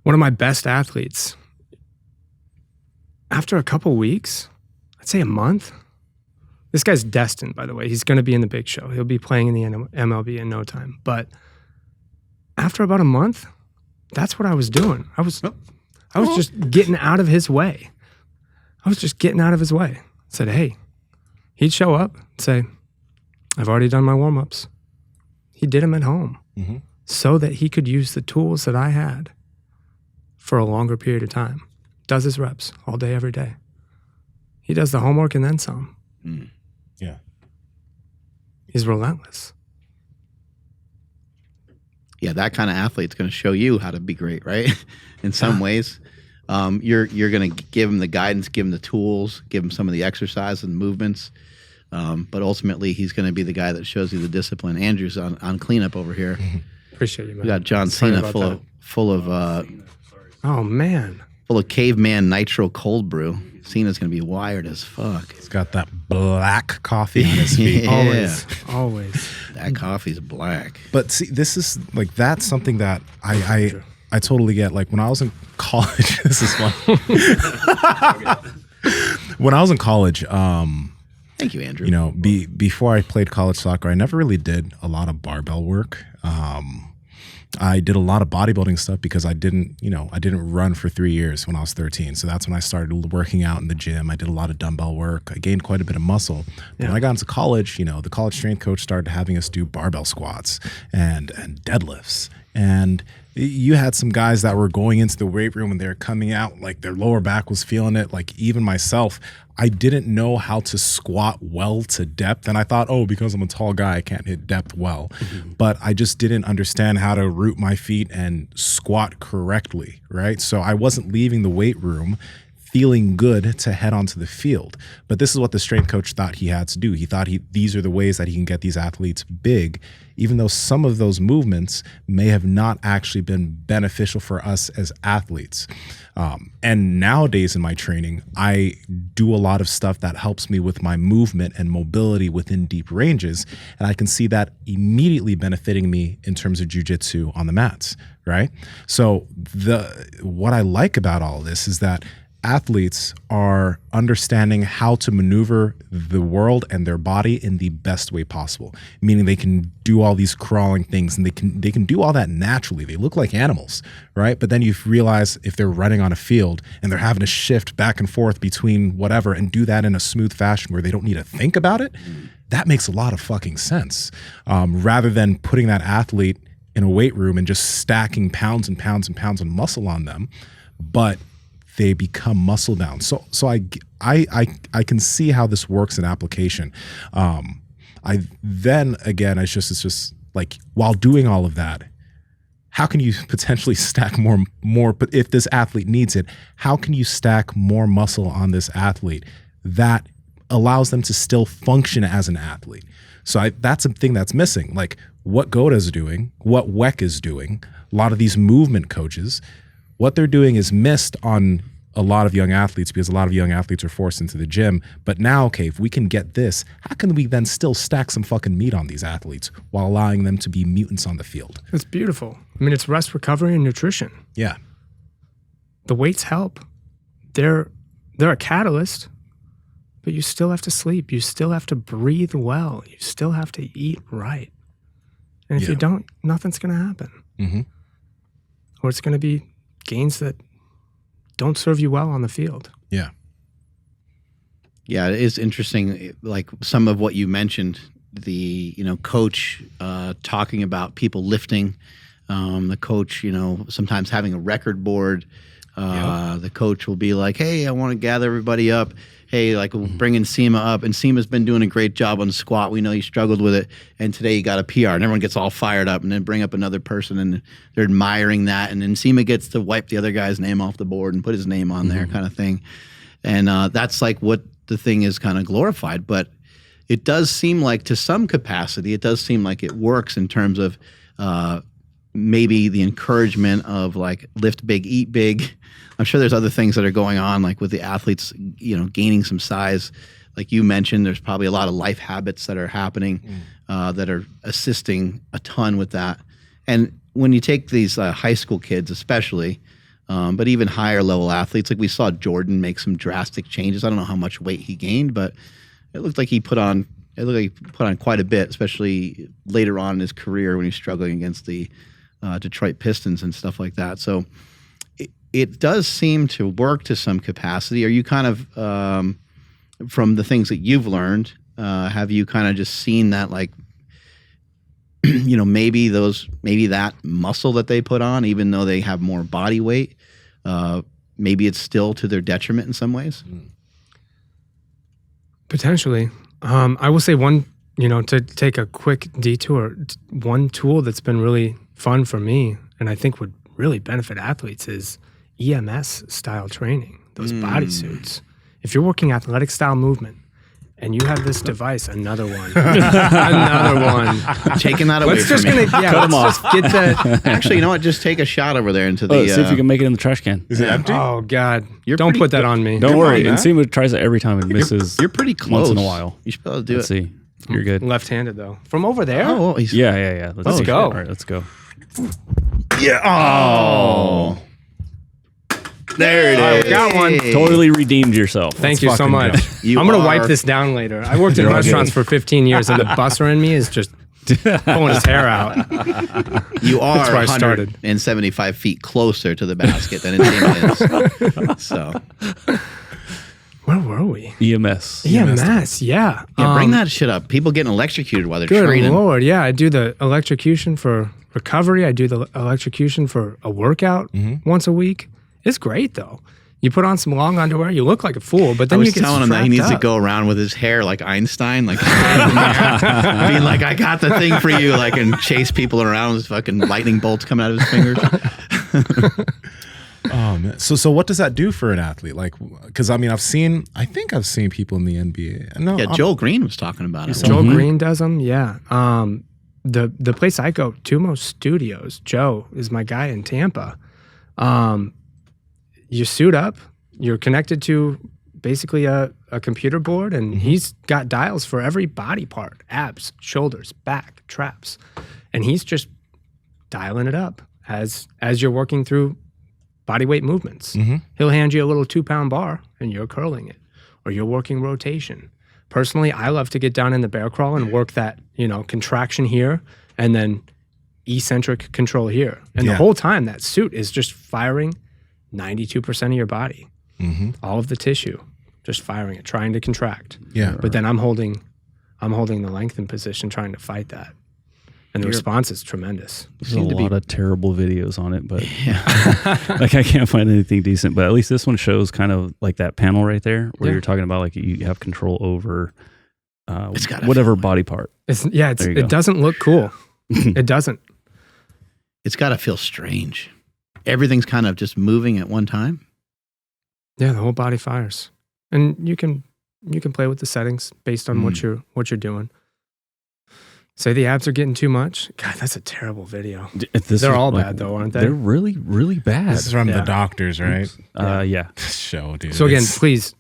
One of my best athletes, after a couple weeks, I'd say a month, this guy's destined, by the way. He's going to be in the big show. He'll be playing in the MLB in no time. But after about a month, that's what I was doing. I was just getting out of his way. I Said, hey, he'd show up and say, I've already done my warm-ups. He did them at home so that he could use the tools that I had for a longer period of time. Does his reps all day, every day. He does the homework and then some. Yeah. He's relentless. Yeah, that kind of athlete's going to show you how to be great, right? In some ways. You're going to give him the guidance, give him the tools, give him some of the exercise and movements. But ultimately, he's going to be the guy that shows you the discipline. Andrew's on cleanup over here. Appreciate you, man. We got John Cena full of oh, man. Full of caveman nitro cold brew. Cena's going to be wired as fuck. He's got that black coffee on his feet. Yeah. Always. That coffee's black. But see, this is like, that's something that I totally get. Like when I was in college, this is fun. When I was in college, thank you, Andrew. You know, before I played college soccer, I never really did a lot of barbell work. I did a lot of bodybuilding stuff because I didn't run for 3 years when I was 13. So that's when I started working out in the gym. I did a lot of dumbbell work. I gained quite a bit of muscle. But when I got into college, you know, the college strength coach started having us do barbell squats and deadlifts. And you had some guys that were going into the weight room and they were coming out like their lower back was feeling it. Like even myself, I didn't know how to squat well to depth. And I thought, oh, because I'm a tall guy, I can't hit depth well. But I just didn't understand how to root my feet and squat correctly, right? So I wasn't leaving the weight room feeling good to head onto the field. But this is what the strength coach thought he had to do. He thought these are the ways that he can get these athletes big, even though some of those movements may have not actually been beneficial for us as athletes. And nowadays in my training, I do a lot of stuff that helps me with my movement and mobility within deep ranges. And I can see that immediately benefiting me in terms of jujitsu on the mats, right? So what I like about all of this is that athletes are understanding how to maneuver the world and their body in the best way possible, meaning they can do all these crawling things and they can do all that naturally. They look like animals, right? But then you realize if they're running on a field and they're having to shift back and forth between whatever and do that in a smooth fashion where they don't need to think about it, that makes a lot of fucking sense. Rather than putting that athlete in a weight room and just stacking pounds and pounds and pounds of muscle on them, but they become muscle bound. So I can see how this works in application. It's just like while doing all of that, how can you potentially stack more? But if this athlete needs it, how can you stack more muscle on this athlete that allows them to still function as an athlete? So that's a thing that's missing. Like what GOATA is doing, what WEC is doing, a lot of these movement coaches, what they're doing is missed on a lot of young athletes because a lot of young athletes are forced into the gym. But now, okay, if we can get this, how can we then still stack some fucking meat on these athletes while allowing them to be mutants on the field? It's beautiful. I mean, it's rest, recovery, and nutrition. Yeah. The weights help. They're a catalyst, but you still have to sleep. You still have to breathe well. You still have to eat right. And if you don't, nothing's going to happen. Mm-hmm. Or it's going to be gains that don't serve you well on the field. Yeah. Yeah, it is interesting. Like some of what you mentioned, the coach talking about people lifting, the coach sometimes having a record board. The coach will be like, "Hey, I want to gather everybody up. Hey, like we'll bring Nsima up. And Nsima's been doing a great job on the squat. We know he struggled with it, and today he got a PR." And everyone gets all fired up, and then bring up another person, and they're admiring that. And then Nsima gets to wipe the other guy's name off the board and put his name on there, kind of thing. And that's like what the thing is kind of glorified. But it does seem like, to some capacity, it does seem like it works in terms of maybe the encouragement of like lift big, eat big. I'm sure there's other things that are going on, like with the athletes, gaining some size. Like you mentioned, there's probably a lot of life habits that are happening that are assisting a ton with that. And when you take these high school kids, especially, but even higher level athletes, like we saw Jordan make some drastic changes. I don't know how much weight he gained, but it looked like he put on quite a bit, especially later on in his career when he's struggling against the Detroit Pistons and stuff like that. So it does seem to work to some capacity. Are you kind of, from the things that you've learned, have you kind of just seen that, like, maybe that muscle that they put on, even though they have more body weight, maybe it's still to their detriment in some ways? Potentially. I will say one, to take a quick detour, one tool that's been really fun for me and I think would really benefit athletes is EMS style training, those bodysuits. If you're working athletic style movement and you have this device, another one, Taking that away let's from just me. just get the. Actually, you know what? Just take a shot over there into the. See if you can make it in the trash can. Is it empty? Oh God! You're Don't pretty put that good. on me. Don't worry. on, Nsima tries it every time and misses. You're pretty close. Once in a while. You should be able to do Let's it. see. You're good. Left-handed though. From over there. Oh, well, he's, Yeah. Let's see. go. All right, let's go. yeah. Oh. There it is. Got one. Totally redeemed yourself. Thank you so fucking much. You I'm gonna are- wipe this down later. I worked in You're all restaurants good. for 15 years, and the busser in me is just pulling his hair out. You are That's where I started. 175 feet closer to the basket than Nsima is. So Where were we? EMS. EMS, yeah. bring that shit up. People getting electrocuted while they're Good training. Lord, yeah. I do the electrocution for recovery. I do the electrocution for a workout once a week. It's great though. You put on some long underwear, you look like a fool, but I then you was get telling him that he needs strapped to up. go around with his hair like Einstein, like being like, "I got the thing for you," like, and chase people around with fucking lightning bolts coming out of his fingers. Oh man. So what does that do for an athlete? Like, because I think I've seen people in the NBA. No, Yeah, Joel Green was talking about it. Joe Green does them, yeah. The place I go, Tumo Studios, Joe is my guy in Tampa. You suit up, you're connected to basically a computer board, and he's got dials for every body part, abs, shoulders, back, traps. And he's just dialing it up as you're working through body weight movements. He'll hand you a little 2-pound bar and you're curling it, or you're working rotation. Personally, I love to get down in the bear crawl and work that, contraction here and then eccentric control here. And the whole time that suit is just firing 92% of your body, all of the tissue, just firing it, trying to contract. Yeah. But then I'm holding the lengthened position, trying to fight that. And the response is tremendous. There's a lot of terrible videos on it, but like I can't find anything decent. But at least this one shows kind of like that panel right there where you're talking about like you have control over whatever body part. It doesn't look cool. It doesn't. It's got to feel strange. Everything's kind of just moving at one time. Yeah, the whole body fires, and you can play with the settings based on what you're doing. Say the abs are getting too much. God, that's a terrible video. This They're is, all like, bad though, aren't they? They're really, really bad. This is from Yeah. the doctors, right? Yeah. Show, dude. So again, It's- please,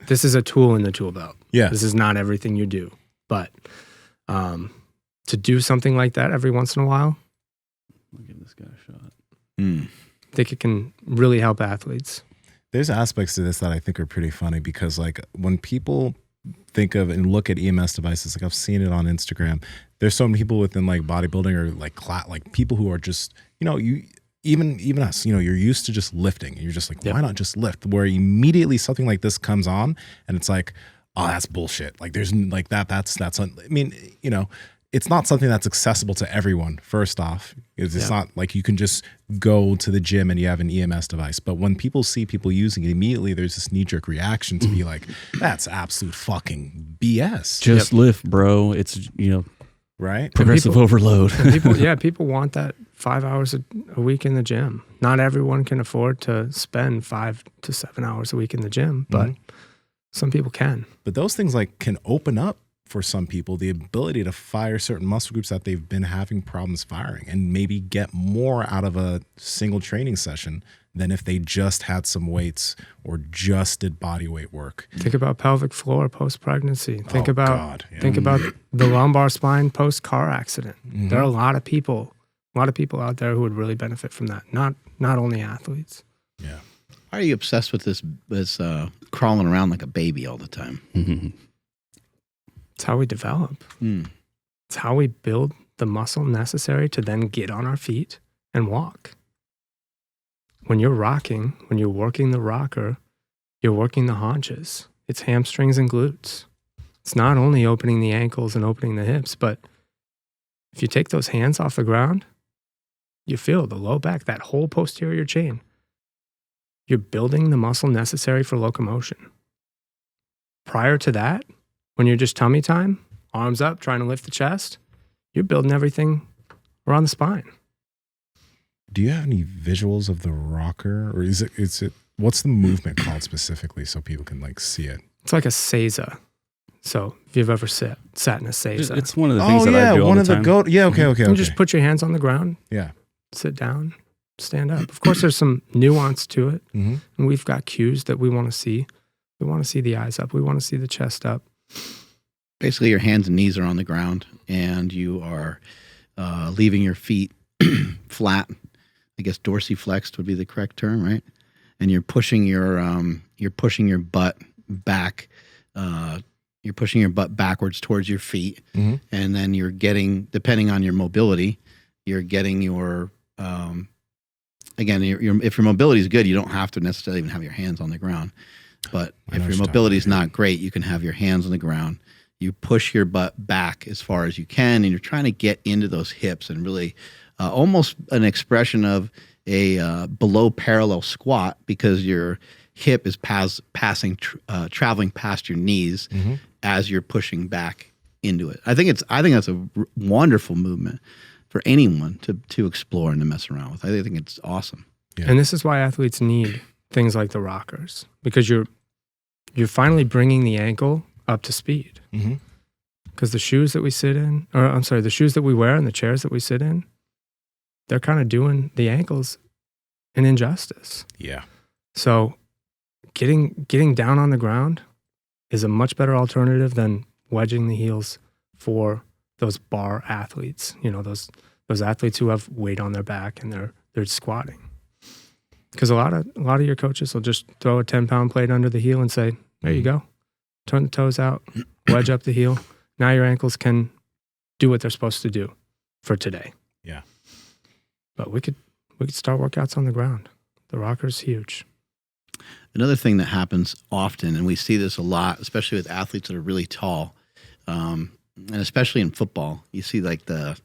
this is a tool in the tool belt. yeah. This is not everything you do, but to do something like that every once in a while, I'll give this guy a shot. I think it can really help athletes. There's aspects to this that I think are pretty funny because like when people think of and look at EMS devices, like I've seen it on Instagram, there's so many people within like bodybuilding or like people who are just, you know, you even us, you know, you're used to just lifting and you're just like, why not just lift? Where immediately something like this comes on and it's like, oh, that's bullshit. Like there's like that's I mean, you know, it's not something that's accessible to everyone. First off, it's not like you can just go to the gym and you have an EMS device. But when people see people using it, immediately there's this knee-jerk reaction to be like, that's absolute fucking BS. Just lift, bro. It's, you know, Right? progressive overload. And people want that 5 hours a week in the gym. Not everyone can afford to spend 5 to 7 hours a week in the gym, but some people can. But those things like can open up for some people the ability to fire certain muscle groups that they've been having problems firing and maybe get more out of a single training session than if they just had some weights or just did body weight work. Think about pelvic floor post-pregnancy. Think Oh, about God, yeah. think about the lumbar spine post-car accident. There are a lot of people out there who would really benefit from that. Not only athletes. Yeah. Why are you obsessed with this crawling around like a baby all the time? It's how we develop. It's how we build the muscle necessary to then get on our feet and walk. When you're rocking, when you're working the rocker, you're working the haunches. It's hamstrings and glutes. It's not only opening the ankles and opening the hips, but if you take those hands off the ground, you feel the low back, that whole posterior chain. You're building the muscle necessary for locomotion. Prior to that, when you're just tummy time, arms up, trying to lift the chest, you're building everything around the spine. Do you have any visuals of the rocker or is it what's the movement called specifically so people can like see it? It's like a seiza. So if you've ever sat in a seiza, It's one of the things that I do all one the of the time. goat. Yeah, okay. you just put your hands on the ground, Yeah. sit down, stand up. Of course, there's some nuance to it. Mm-hmm. And we've got cues that we want to see. We want to see the eyes up. We want to see the chest up. Basically, your hands and knees are on the ground, and you are leaving your feet flat. I guess dorsiflexed would be the correct term, right? And you're pushing your butt back. You're pushing your butt backwards towards your feet, and then you're getting, depending on your mobility, you're getting your again. If your mobility is good, you don't have to necessarily even have your hands on the ground. But if your mobility is not great, you can have your hands on the ground. You push your butt back as far as you can, and you're trying to get into those hips and really almost an expression of a below parallel squat because your hip is traveling past your knees as you're pushing back into it. I think that's a wonderful movement for anyone to explore and to mess around with. I think it's awesome. Yeah. And this is why athletes need things like the rockers, because you're finally bringing the ankle up to speed. Because the shoes that we sit in, the shoes that we wear and the chairs that we sit in, they're kind of doing the ankles an injustice. Yeah. So getting down on the ground is a much better alternative than wedging the heels for those bar athletes. You know, those athletes who have weight on their back and they're squatting. Because a lot of your coaches will just throw a 10-pound plate under the heel and say, there you go. Turn the toes out, wedge up the heel. Now your ankles can do what they're supposed to do for today. Yeah. But we could start workouts on the ground. The rocker's huge. Another thing that happens often, and we see this a lot, especially with athletes that are really tall, and especially in football, you see like the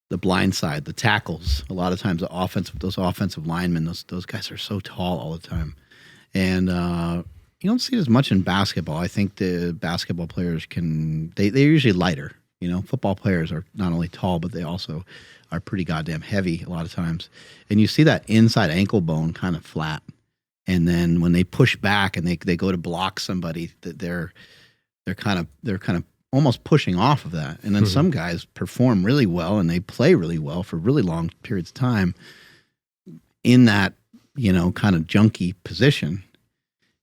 blind side, the tackles. A lot of times those offensive linemen, those guys are so tall all the time. And you don't see it as much in basketball. I think the basketball players they're usually lighter. You know, football players are not only tall, but they also are pretty goddamn heavy a lot of times. And you see that inside ankle bone kind of flat. And then when they push back and they go to block somebody, that they're kind of almost pushing off of that. And then some guys perform really well and they play really well for really long periods of time in that, kind of junky position.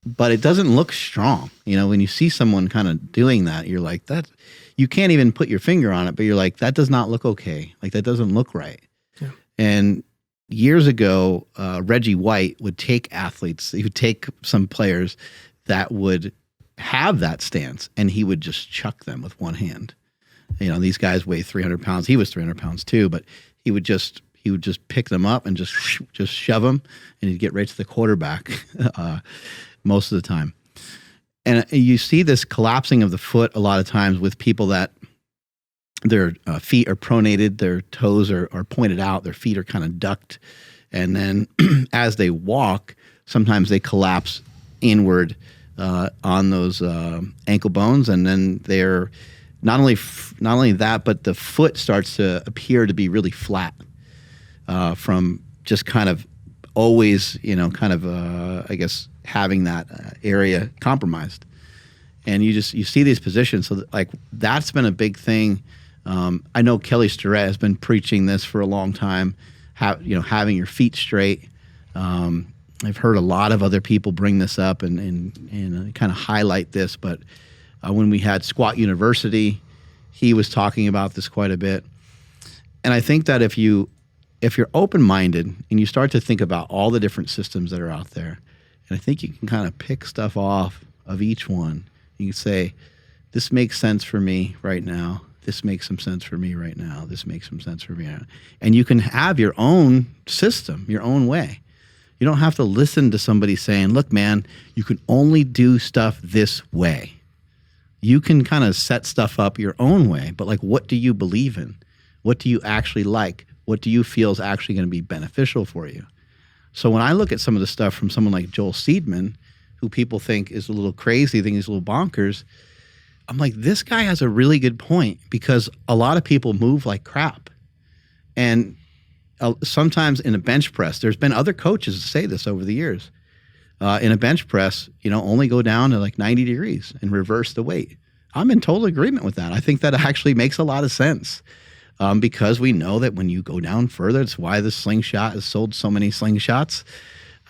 But it doesn't look strong. When you see someone kind of doing that, you're like, that, you can't even put your finger on it, but you're like, that does not look okay. Like, that doesn't look right. Yeah. And years ago, Reggie White would take athletes, he would take some players that would have that stance and he would just chuck them with one hand. These guys weigh 300 pounds. He was 300 pounds too, but he would just pick them up and just shove them, and he'd get right to the quarterback most of the time. And you see this collapsing of the foot a lot of times with people that their feet are pronated, their toes are pointed out, their feet are kind of ducked. And then as they walk, sometimes they collapse inward on those ankle bones. And then they're not only that, but the foot starts to appear to be really flat from just kind of always, I guess, having that area compromised. And you see these positions. So that's been a big thing. I know Kelly Starrett has been preaching this for a long time, having your feet straight. I've heard a lot of other people bring this up and kind of highlight this, but when we had Squat University, he was talking about this quite a bit. And I think that if you're open-minded and you start to think about all the different systems that are out there, and I think you can kind of pick stuff off of each one. You can say, this makes sense for me right now. This makes some sense for me right now. This makes some sense for me. And you can have your own system, your own way. You don't have to listen to somebody saying, look, man, you can only do stuff this way. You can kind of set stuff up your own way, but what do you believe in? What do you actually like? What do you feel is actually going to be beneficial for you? So when I look at some of the stuff from someone like Joel Seedman, who people think is a little crazy, think he's a little bonkers, I'm like, this guy has a really good point, because a lot of people move like crap. And sometimes in a bench press, there's been other coaches say this over the years. In a bench press, only go down to 90 degrees and reverse the weight. I'm in total agreement with that. I think that actually makes a lot of sense. Because we know that when you go down further, it's why the slingshot has sold so many slingshots.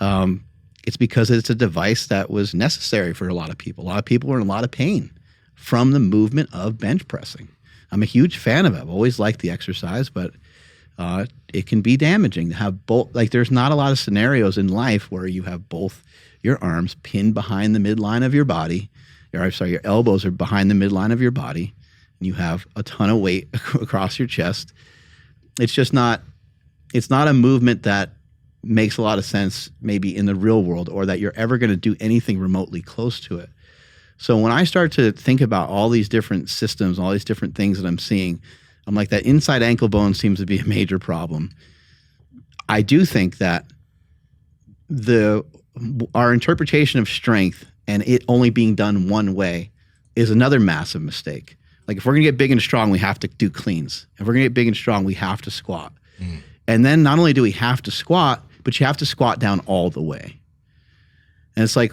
It's because it's a device that was necessary for a lot of people. A lot of people were in a lot of pain from the movement of bench pressing. I'm a huge fan of it. I've always liked the exercise, but it can be damaging to have both. There's not a lot of scenarios in life where you have both your arms pinned behind the midline of your body. Your elbows are behind the midline of your body. You have a ton of weight across your chest. It's not a movement that makes a lot of sense maybe in the real world, or that you're ever going to do anything remotely close to it. So when I start to think about all these different systems, all these different things that I'm seeing, I'm like, that inside ankle bone seems to be a major problem. I do think that our interpretation of strength and it only being done one way is another massive mistake. If we're going to get big and strong, we have to do cleans. If we're going to get big and strong, we have to squat. And then not only do we have to squat, but you have to squat down all the way. And it's like,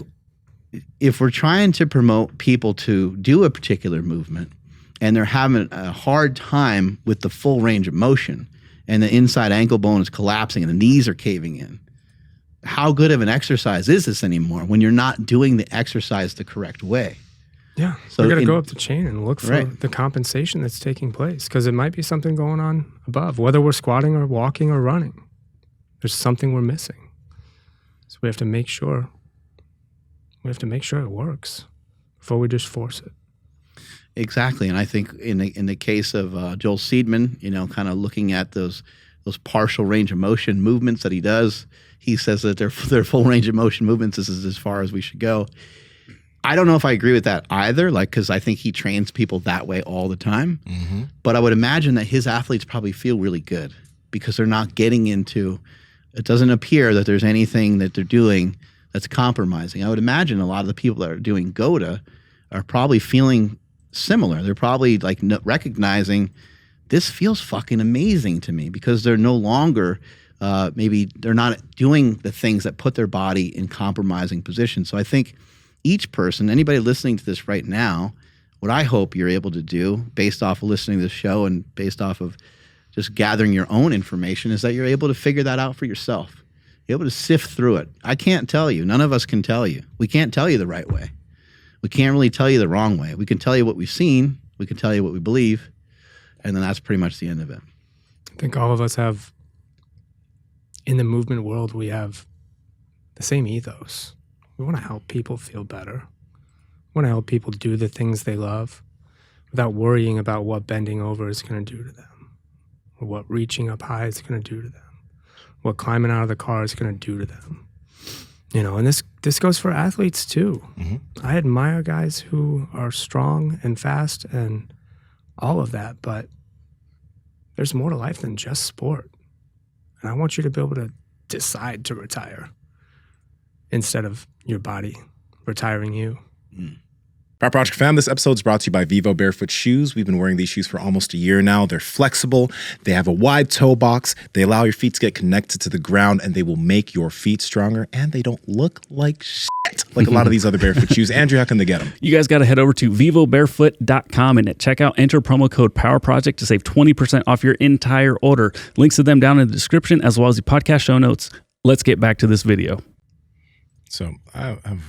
if we're trying to promote people to do a particular movement and they're having a hard time with the full range of motion and the inside ankle bone is collapsing and the knees are caving in, how good of an exercise is this anymore when you're not doing the exercise the correct way? Yeah, so we got to go up the chain and look for the compensation that's taking place, because it might be something going on above, whether we're squatting or walking or running. There's something we're missing. So we have to make sure it works before we just force it. Exactly, and I think in the case of Joel Seedman, kind of looking at those partial range of motion movements that he does, he says that their full range of motion movements, this is as far as we should go. I don't know if I agree with that either, because I think he trains people that way all the time. Mm-hmm. But I would imagine that his athletes probably feel really good because they're not getting into, it doesn't appear that there's anything that they're doing that's compromising. I would imagine a lot of the people that are doing GOATA are probably feeling similar. They're probably recognizing this feels fucking amazing to me, because they're no longer, maybe they're not doing the things that put their body in compromising positions. So I think each person, anybody listening to this right now, what I hope you're able to do based off of listening to the show and based off of just gathering your own information is that you're able to figure that out for yourself. You're able to sift through it. I can't tell you. None of us can tell you. We can't tell you the right way. We can't really tell you the wrong way. We can tell you what we've seen. We can tell you what we believe. And then that's pretty much the end of it. I think all of us have, in the movement world, we have the same ethos. We want to help people feel better. We want to help people do the things they love without worrying about what bending over is going to do to them, or what reaching up high is going to do to them, what climbing out of the car is going to do to them. You know, and this goes for athletes too. Mm-hmm. I admire guys who are strong and fast and all of that, but there's more to life than just sport. And I want you to be able to decide to retire instead of your body retiring you. PowerProject fam, this episode is brought to you by Vivo Barefoot Shoes. We've been wearing these shoes for almost a year now. They're flexible. They have a wide toe box. They allow your feet to get connected to the ground, and they will make your feet stronger. And they don't look like shit like a lot of these other barefoot shoes. Andrew, how can they get them? You guys got to head over to vivobarefoot.com and at checkout, enter promo code PowerProject to save 20% off your entire order. Links to them down in the description as well as the podcast show notes. Let's get back to this video. So I'm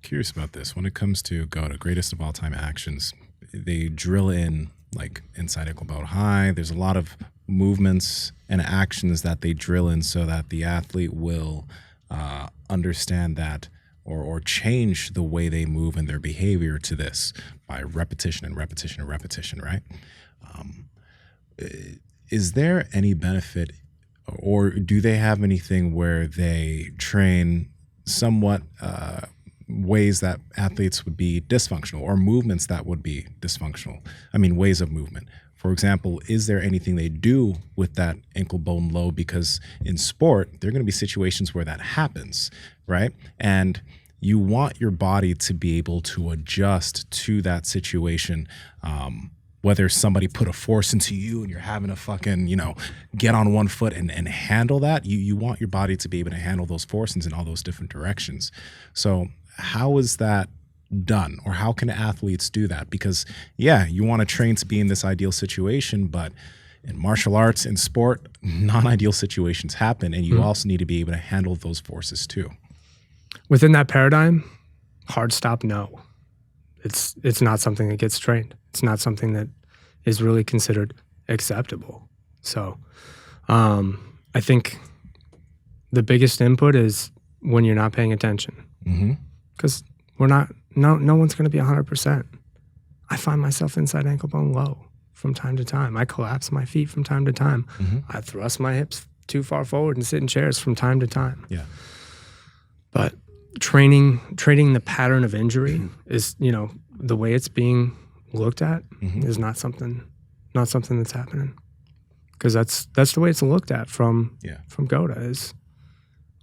curious about this. When it comes to GOATA, greatest of all time actions, they drill in like inside ankle bone high. There's a lot of movements and actions that they drill in so that the athlete will understand that or change the way they move and their behavior to this by repetition and repetition and repetition, right? Is there any benefit, or do they have anything where they train somewhat ways that athletes would be dysfunctional, or movements that would be dysfunctional? I mean, ways of movement. For example, is there anything they do with that ankle bone low? Because in sport, there are going to be situations where that happens, right? And you want your body to be able to adjust to that situation. Whether somebody put a force into you and you're having to fucking, get on one foot and handle that, you want your body to be able to handle those forces in all those different directions. So how is that done, or how can athletes do that? Because you want to train to be in this ideal situation, but in martial arts and sport, non-ideal situations happen, and you also need to be able to handle those forces too. Within that paradigm, hard stop, no. It's not something that gets trained. It's not something that is really considered acceptable. So I think the biggest input is when you're not paying attention. Because no one's going to be 100%. I find myself inside ankle bone low from time to time. I collapse my feet from time to time. I thrust my hips too far forward and sit in chairs from time to time. Yeah. But training the pattern of injury is, the way it's being looked at is not something that's happening. Because that's the way it's looked at from GOATA is,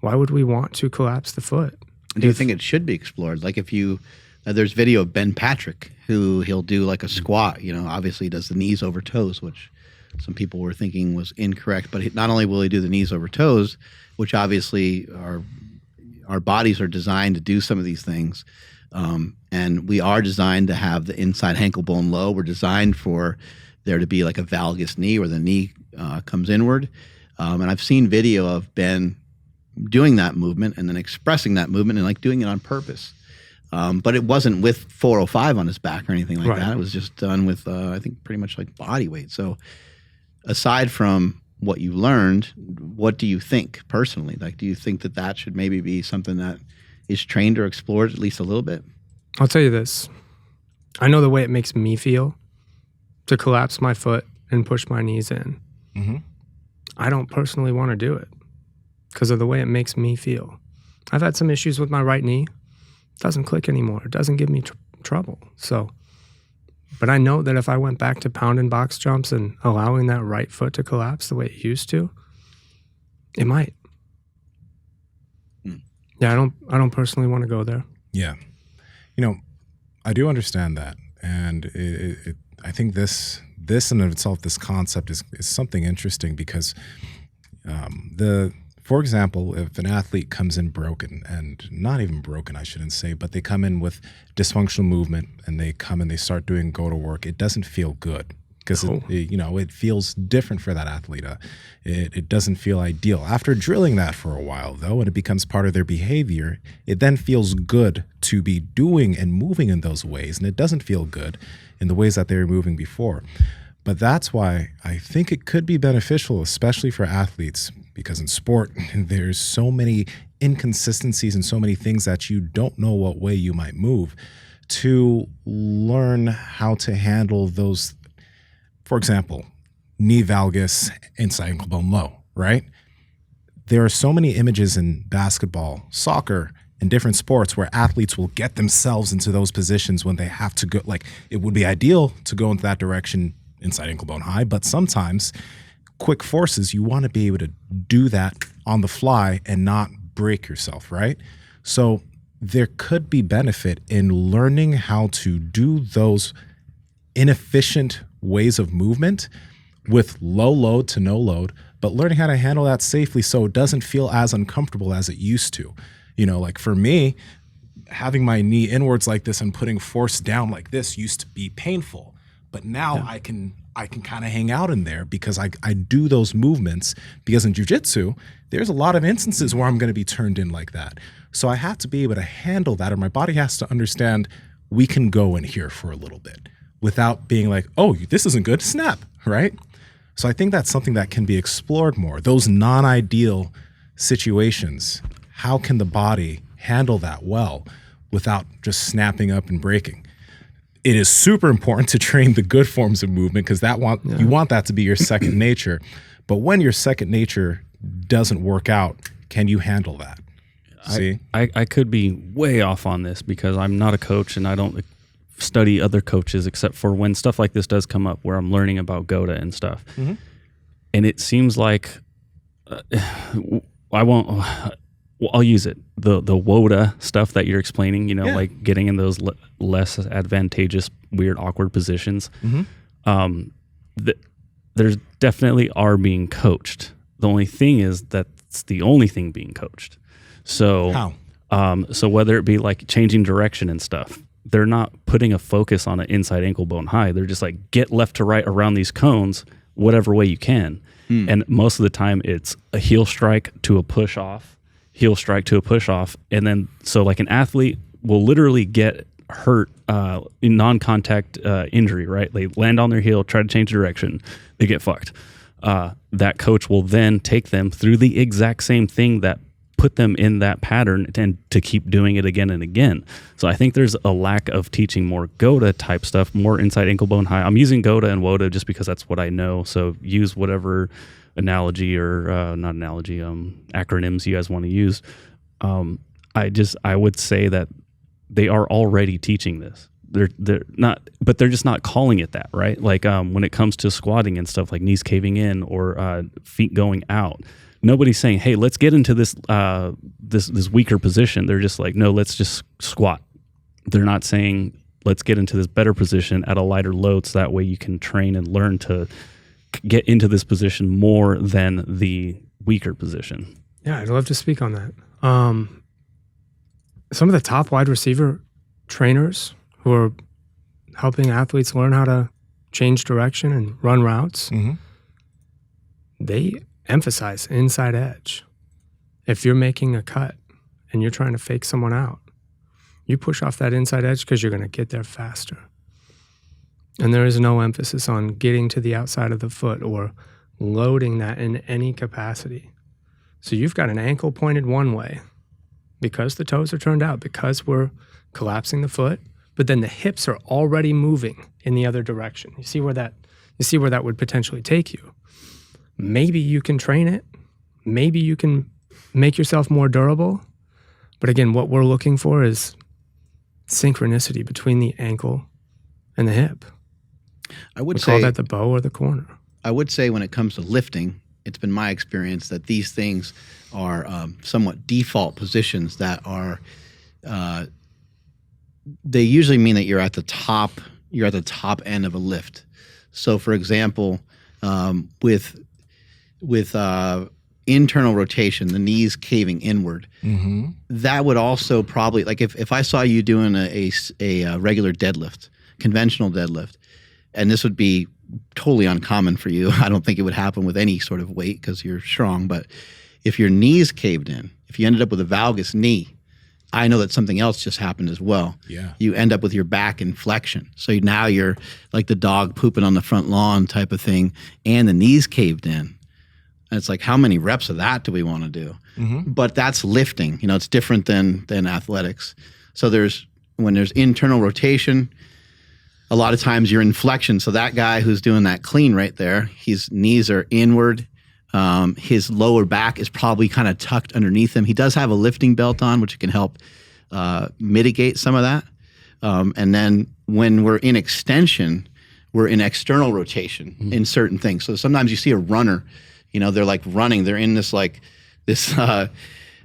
why would we want to collapse the foot? Do you think it should be explored? Like if there's video of Ben Patrick, who he'll do like a squat, obviously he does the knees over toes, which some people were thinking was incorrect. But not only will he do the knees over toes, which obviously our bodies are designed to do some of these things. And we are designed to have the inside ankle bone low. We're designed for there to be like a valgus knee where the knee comes inward. And I've seen video of Ben doing that movement and then expressing that movement and like doing it on purpose. But it wasn't with 405 on his back or anything like that. It was just done with, I think, pretty much like body weight. So aside from what you learned, what do you think personally? Like, do you think that should maybe be something that is trained or explored at least a little bit? I'll tell you this. I know the way it makes me feel to collapse my foot and push my knees in. I don't personally want to do it because of the way it makes me feel. I've had some issues with my right knee. It doesn't click anymore. It doesn't give me trouble. So, but I know that if I went back to pounding box jumps and allowing that right foot to collapse the way it used to, it might. Yeah, I don't personally want to go there. Yeah. I do understand that. And I think this in of itself, this concept is something interesting because For example, if an athlete comes in broken, and not even broken, I shouldn't say, but they come in with dysfunctional movement and they come and they start doing GOATA work, it doesn't feel good because it feels different for that athlete. It doesn't feel ideal. After drilling that for a while, though, and it becomes part of their behavior, it then feels good to be doing and moving in those ways, and it doesn't feel good in the ways that they were moving before. But that's why I think it could be beneficial, especially for athletes, because in sport, there's so many inconsistencies and so many things that you don't know what way you might move, to learn how to handle those. For example, knee valgus, inside ankle bone low, right? There are so many images in basketball, soccer, and different sports where athletes will get themselves into those positions when they have to go. Like, it would be ideal to go into that direction inside ankle bone high, but sometimes quick forces, you want to be able to do that on the fly and not break yourself, right? So there could be benefit in learning how to do those inefficient ways of movement with low load to no load, but learning how to handle that safely so it doesn't feel as uncomfortable as it used to. Like for me, having my knee inwards like this and putting force down like this used to be painful, but now I can kind of hang out in there because I do those movements, because in jiu-jitsu, there's a lot of instances where I'm going to be turned in like that. So I have to be able to handle that, or my body has to understand we can go in here for a little bit without being like, oh, this isn't good, snap, right? So I think that's something that can be explored more. Those non-ideal situations, how can the body handle that well without just snapping up and breaking? It is super important to train the good forms of movement because you want that to be your second nature. But when your second nature doesn't work out, can you handle that? See? I could be way off on this because I'm not a coach and I don't study other coaches except for when stuff like this does come up where I'm learning about GOATA and stuff. Mm-hmm. And it seems like I'll use it. The WOTA stuff that you're explaining, like getting in those less advantageous, weird, awkward positions. Mm-hmm. There's definitely are being coached. The only thing is that's the only thing being coached. So how? So whether it be like changing direction and stuff, they're not putting a focus on an inside ankle bone high. They're just like, get left to right around these cones, whatever way you can. And most of the time it's a heel strike to a push off, heel strike to a push off. And then, so like an athlete will literally get hurt in non-contact injury, right? They land on their heel, try to change direction, they get fucked. That coach will then take them through the exact same thing that put them in that pattern and to keep doing it again and again. So I think there's a lack of teaching more GOATA type stuff, more inside ankle bone high. I'm using GOATA and WOTA just because that's what I know. So use whatever analogy or not analogy, acronyms you guys want to use. I would say that they are already teaching this. They're not, but they're just not calling it that, right? Like when it comes to squatting and stuff, like knees caving in or feet going out, nobody's saying, hey, let's get into this this weaker position. They're just like, no, let's just squat. They're not saying, let's get into this better position at a lighter load so that way you can train and learn to get into this position more than the weaker position. Yeah, I'd love to speak on that. Some of the top wide receiver trainers who are helping athletes learn how to change direction and run routes, they emphasize inside edge. If you're making a cut and you're trying to fake someone out, you push off that inside edge because you're going to get there faster. And there is no emphasis on getting to the outside of the foot or loading that in any capacity. So you've got an ankle pointed one way because the toes are turned out, because we're collapsing the foot, but then the hips are already moving in the other direction. You see where that would potentially take you. Maybe you can train it. Maybe you can make yourself more durable. But again, what we're looking for is synchronicity between the ankle and the hip. I would we say call that the bow or the corner. I would say when it comes to lifting, it's been my experience that these things are somewhat default positions that are. They usually mean that you're at the top end of a lift. So, for example, with internal rotation, the knees caving inward, that would also probably, like if I saw you doing a regular deadlift, conventional deadlift, and this would be totally uncommon for you. I don't think it would happen with any sort of weight because you're strong, but if your knees caved in, if you ended up with a valgus knee, I know that something else just happened as well. Yeah. You end up with your back in flexion. So now you're like the dog pooping on the front lawn type of thing, and the knees caved in. And it's like, how many reps of that do we want to do? But that's lifting. You know, it's different than athletics. So when there's internal rotation, a lot of times you're in flexion. So that guy who's doing that clean right there, his knees are inward. His lower back is probably kind of tucked underneath him. He does have a lifting belt on, which can help mitigate some of that. And then when we're in extension, we're in external rotation in certain things. So sometimes you see a runner, you know, they're like running. They're in this they're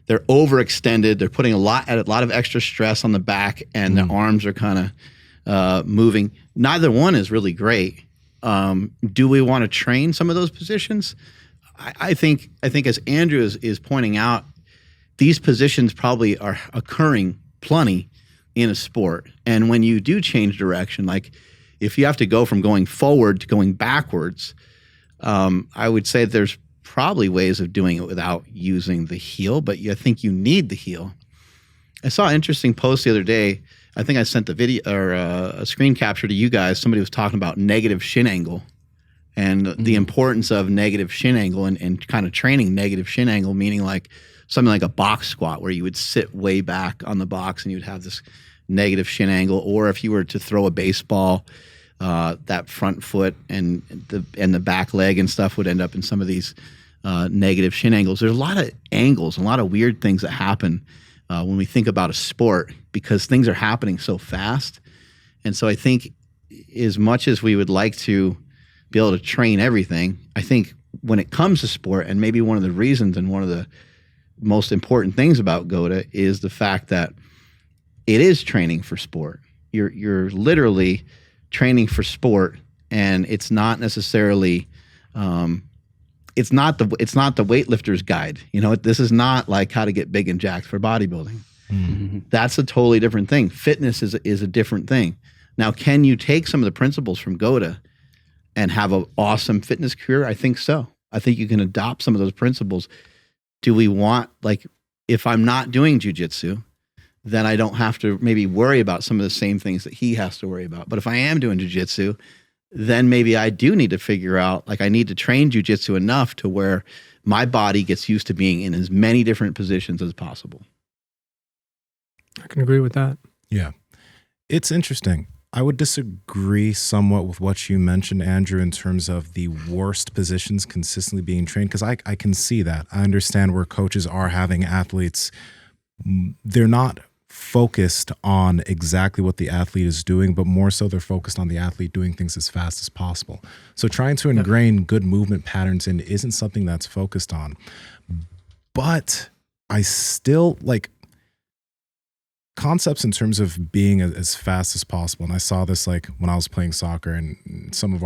overextended. They're putting a lot of extra stress on the back, and their arms are kind of moving. Neither one is really great. Do we want to train some of those positions? I think as Andrew is pointing out, these positions probably are occurring plenty in a sport. And when you do change direction, like if you have to go from going forward to going backwards, I would say there's probably ways of doing it without using the heel, but I think you need the heel. I saw an interesting post the other day. I think I sent the video or a screen capture to you guys. Somebody was talking about negative shin angle and the importance of negative shin angle and kind of training negative shin angle, meaning like something like a box squat where you would sit way back on the box and you'd have this negative shin angle. Or if you were to throw a baseball, that front foot and the back leg and stuff would end up in some of these negative shin angles. There's a lot of angles, a lot of weird things that happen when we think about a sport because things are happening so fast. And so I think as much as we would like to be able to train everything, I think when it comes to sport, and maybe one of the reasons and one of the most important things about GOATA is the fact that it is training for sport. You're literally training for sport, and it's not necessarily it's not the weightlifter's guide. You know, this is not like how to get big and jacked for bodybuilding. That's a totally different thing. Fitness is a different thing. Now, can you take some of the principles from GOATA and have an awesome fitness career? I think so. I think you can adopt some of those principles. Do we want, like, if I'm not doing jujitsu, then I don't have to maybe worry about some of the same things that he has to worry about. But if I am doing jujitsu, then maybe I do need to figure out, like, I need to train jujitsu enough to where my body gets used to being in as many different positions as possible. I can agree with that. Yeah. It's interesting. I would disagree somewhat with what you mentioned, Andrew, in terms of the worst positions consistently being trained, because I can see that. I understand where coaches are having athletes. They're not focused on exactly what the athlete is doing, but more so they're focused on the athlete doing things as fast as possible. So trying to ingrain good movement patterns in isn't something that's focused on. But I still like concepts in terms of being as fast as possible. And I saw this like when I was playing soccer, and some of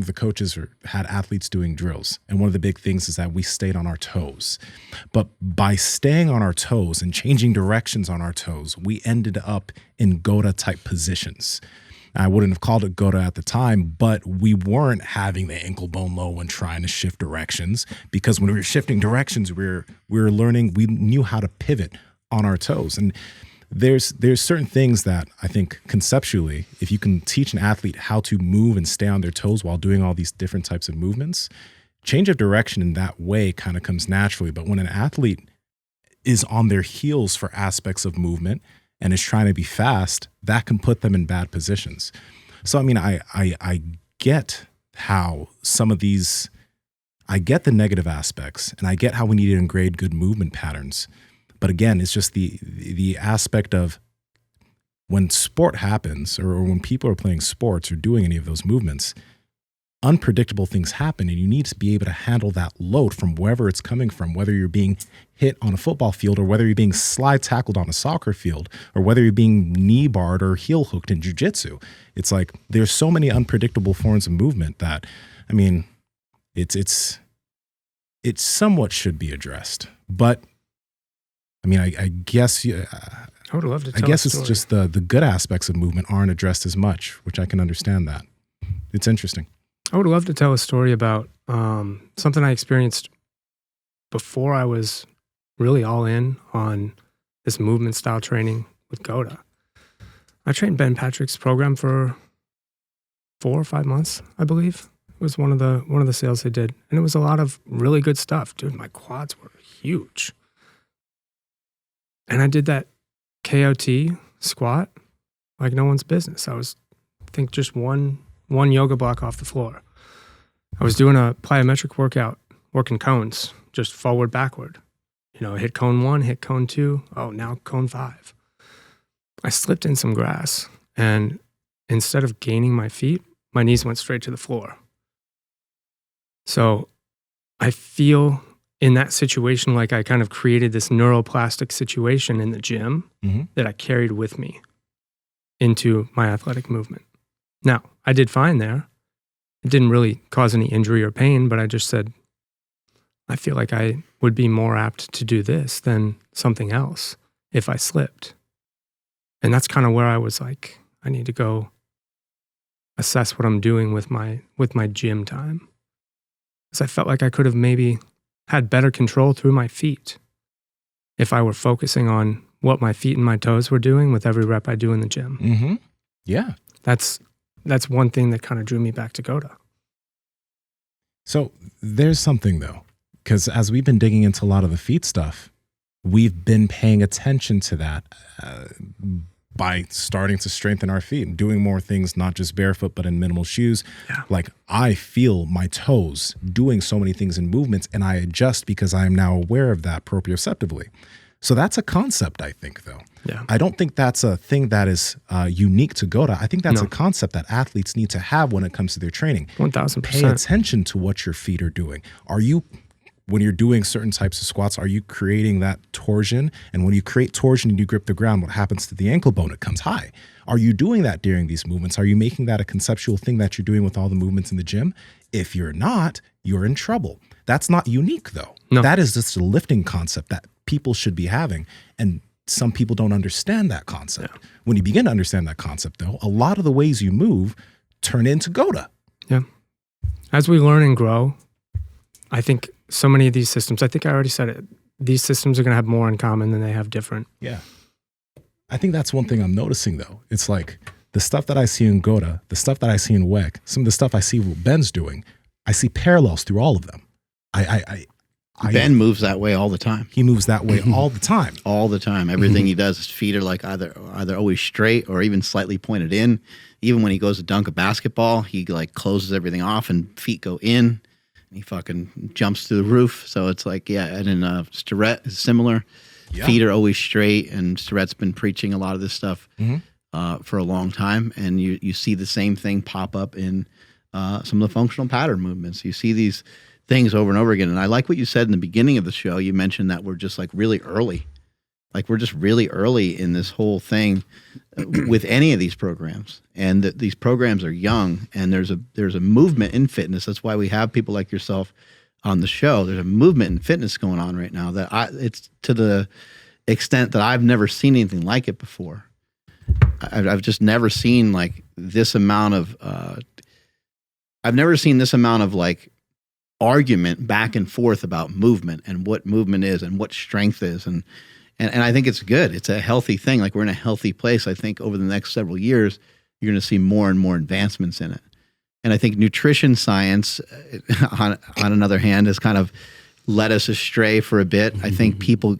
the coaches had athletes doing drills. And one of the big things is that we stayed on our toes. But by staying on our toes and changing directions on our toes, we ended up in GOATA type positions. I wouldn't have called it GOATA at the time, but we weren't having the ankle bone low when trying to shift directions, because when we were shifting directions, we were learning, we knew how to pivot on our toes. And there's certain things that I think conceptually, if you can teach an athlete how to move and stay on their toes while doing all these different types of movements, change of direction in that way kind of comes naturally. But when an athlete is on their heels for aspects of movement and is trying to be fast, that can put them in bad positions. So, I mean, I get how some of these, I get the negative aspects, and I get how we need to ingrain good movement patterns. But again, it's just the aspect of when sport happens, or when people are playing sports or doing any of those movements, unpredictable things happen, and you need to be able to handle that load from wherever it's coming from, whether you're being hit on a football field, or whether you're being slide tackled on a soccer field, or whether you're being knee barred or heel hooked in jiu-jitsu. It's like there's so many unpredictable forms of movement that, I mean, it somewhat should be addressed. But I mean, I guess I would love to tell I guess a it's story. just the good aspects of movement aren't addressed as much, which I can understand that. It's interesting. I would love to tell a story about something I experienced before I was really all in on this movement style training with GOATA. I trained Ben Patrick's program for 4 or 5 months, I believe. It was one of the sales they did, and it was a lot of really good stuff. Dude, my quads were huge. And I did that KOT squat like no one's business. I was, I think, just one yoga block off the floor. I was doing a plyometric workout, working cones, just forward, backward. Hit cone 1, hit cone 2. Oh, now cone 5. I slipped in some grass, and instead of gaining my feet, my knees went straight to the floor. So I feel in that situation like I kind of created this neuroplastic situation in the gym that I carried with me into my athletic movement. Now, I did fine there. It didn't really cause any injury or pain, but I just said, I feel like I would be more apt to do this than something else if I slipped. And that's kind of where I was like, I need to go assess what I'm doing with my gym time. Because I felt like I could have maybe had better control through my feet if I were focusing on what my feet and my toes were doing with every rep I do in the gym. Mm-hmm. Yeah. That's one thing that kind of drew me back to GOATA. So there's something though, because as we've been digging into a lot of the feet stuff, we've been paying attention to that by starting to strengthen our feet and doing more things, not just barefoot, but in minimal shoes. Yeah. Like I feel my toes doing so many things in movements, and I adjust because I am now aware of that proprioceptively. So that's a concept, I think, though. Yeah. I don't think that's a thing that is unique to GOATA. I think that's No. a concept that athletes need to have when it comes to their training. 1000%. Pay attention to what your feet are doing. When you're doing certain types of squats, are you creating that torsion? And when you create torsion and you grip the ground, what happens to the ankle bone? It comes high. Are you doing that during these movements? Are you making that a conceptual thing that you're doing with all the movements in the gym? If you're not, you're in trouble. That's not unique, though. No. That is just a lifting concept that people should be having. And some people don't understand that concept. Yeah. When you begin to understand that concept, though, a lot of the ways you move turn into GOATA. Yeah. As we learn and grow, I think so many of these systems, I think I already said it, these systems are going to have more in common than they have different. Yeah. I think that's one thing I'm noticing, though. It's like the stuff that I see in GOATA, the stuff that I see in WEC, some of the stuff I see what Ben's doing, I see parallels through all of them. Ben moves that way all the time. He moves that way all the time. All the time. Everything he does, his feet are like either always straight or even slightly pointed in. Even when he goes to dunk a basketball, he like closes everything off and feet go in. He fucking jumps through the roof. So it's like, yeah. And then Starrett is similar. Yeah. Feet are always straight. And Starrett's been preaching a lot of this stuff for a long time. And you see the same thing pop up in some of the functional pattern movements. You see these things over and over again. And I like what you said in the beginning of the show. You mentioned that we're just like really early. Like we're just really early in this whole thing with any of these programs. And these programs are young, and there's a movement in fitness. That's why we have people like yourself on the show. There's a movement in fitness going on right now that it's to the extent that I've never seen anything like it before. I've just never seen like this amount of I've never seen this amount of like argument back and forth about movement and what movement is and what strength is. And I think it's good. It's a healthy thing. Like we're in a healthy place. I think over the next several years, you're going to see more and more advancements in it. And I think nutrition science, on another hand, has kind of led us astray for a bit. I think people,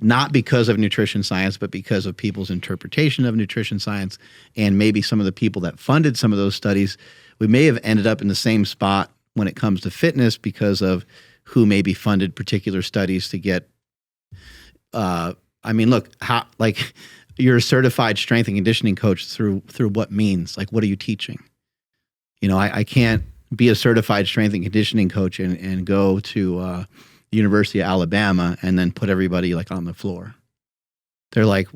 not because of nutrition science, but because of people's interpretation of nutrition science and maybe some of the people that funded some of those studies, we may have ended up in the same spot when it comes to fitness because of who maybe funded particular studies to get, I mean, look, how, like you're a certified strength and conditioning coach through what means? Like, what are you teaching? You know, I can't be a certified strength and conditioning coach and go to the University of Alabama and then put everybody like on the floor. They're like,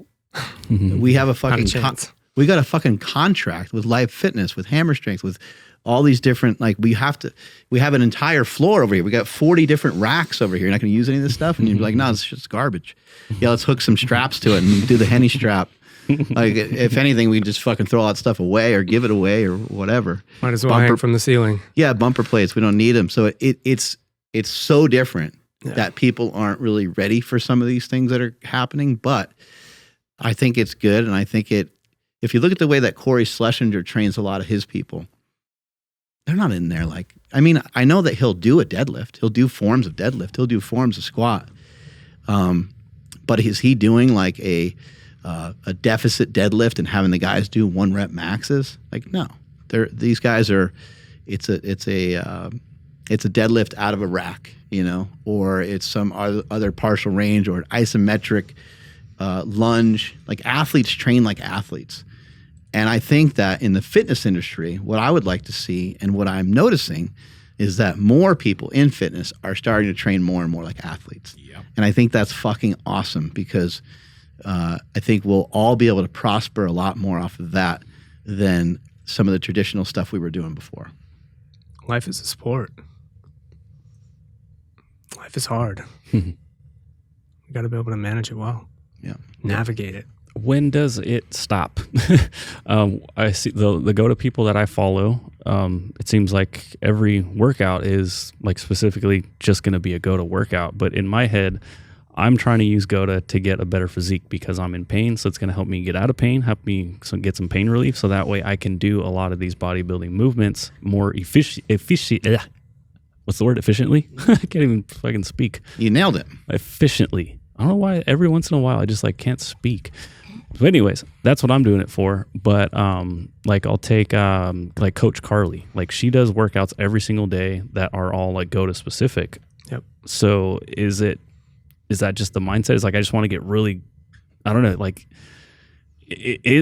we have a fucking, chance. we got a fucking contract with Life Fitness, with Hammer Strength, with all these different, like we have an entire floor over here. We got 40 different racks over here. You're not going to use any of this stuff. And you'd be like, no, it's just garbage. Yeah, let's hook some straps to it and do the Henny strap. Like, if anything, we just fucking throw all that stuff away or give it away or whatever. Might as well hang from the ceiling. Yeah, bumper plates. We don't need them. So it's so different that people aren't really ready for some of these things that are happening. But I think it's good. And I think if you look at the way that Corey Schlesinger trains a lot of his people, they're not in there like, I mean, I know that he'll do a deadlift. He'll do forms of deadlift. He'll do forms of squat. But is he doing like a deficit deadlift and having the guys do 1 rep maxes? Like, no, these guys are, it's a deadlift out of a rack, you know, or it's some other partial range or an isometric lunge. Like, athletes train like athletes. And I think that in the fitness industry, what I would like to see and what I'm noticing is that more people in fitness are starting to train more and more like athletes. Yep. And I think that's fucking awesome because I think we'll all be able to prosper a lot more off of that than some of the traditional stuff we were doing before. Life is a sport. Life is hard. You got to be able to manage it well. Yeah. Navigate it. When does it stop? I see the GOATA people that I follow. It seems like every workout is like specifically just going to be a GOATA workout. But in my head, I'm trying to use GOATA to get a better physique because I'm in pain. So it's going to help me get out of pain, help me get some pain relief. So that way I can do a lot of these bodybuilding movements more efficient. What's the word? Efficiently? I can't even fucking speak. You nailed it. Efficiently. I don't know why every once in a while I just like can't speak. But anyways, that's what I'm doing it for. But like I'll take like Coach Carly. Like she does workouts every single day that are all like GOATA specific. Yep. So is that just the mindset? It's like I just want to get really, I don't know, like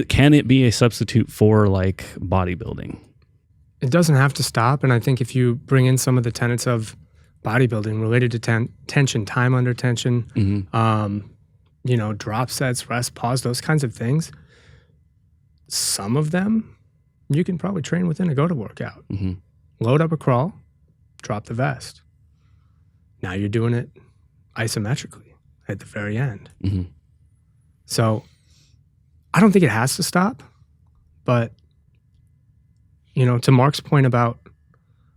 can it be a substitute for like bodybuilding? It doesn't have to stop. And I think if you bring in some of the tenets of bodybuilding related to tension, time under tension, you know, drop sets, rest, pause, those kinds of things, some of them you can probably train within a GOATA workout. Load up a crawl, drop the vest. Now you're doing it isometrically at the very end. So I don't think it has to stop, but you know, to Mark's point about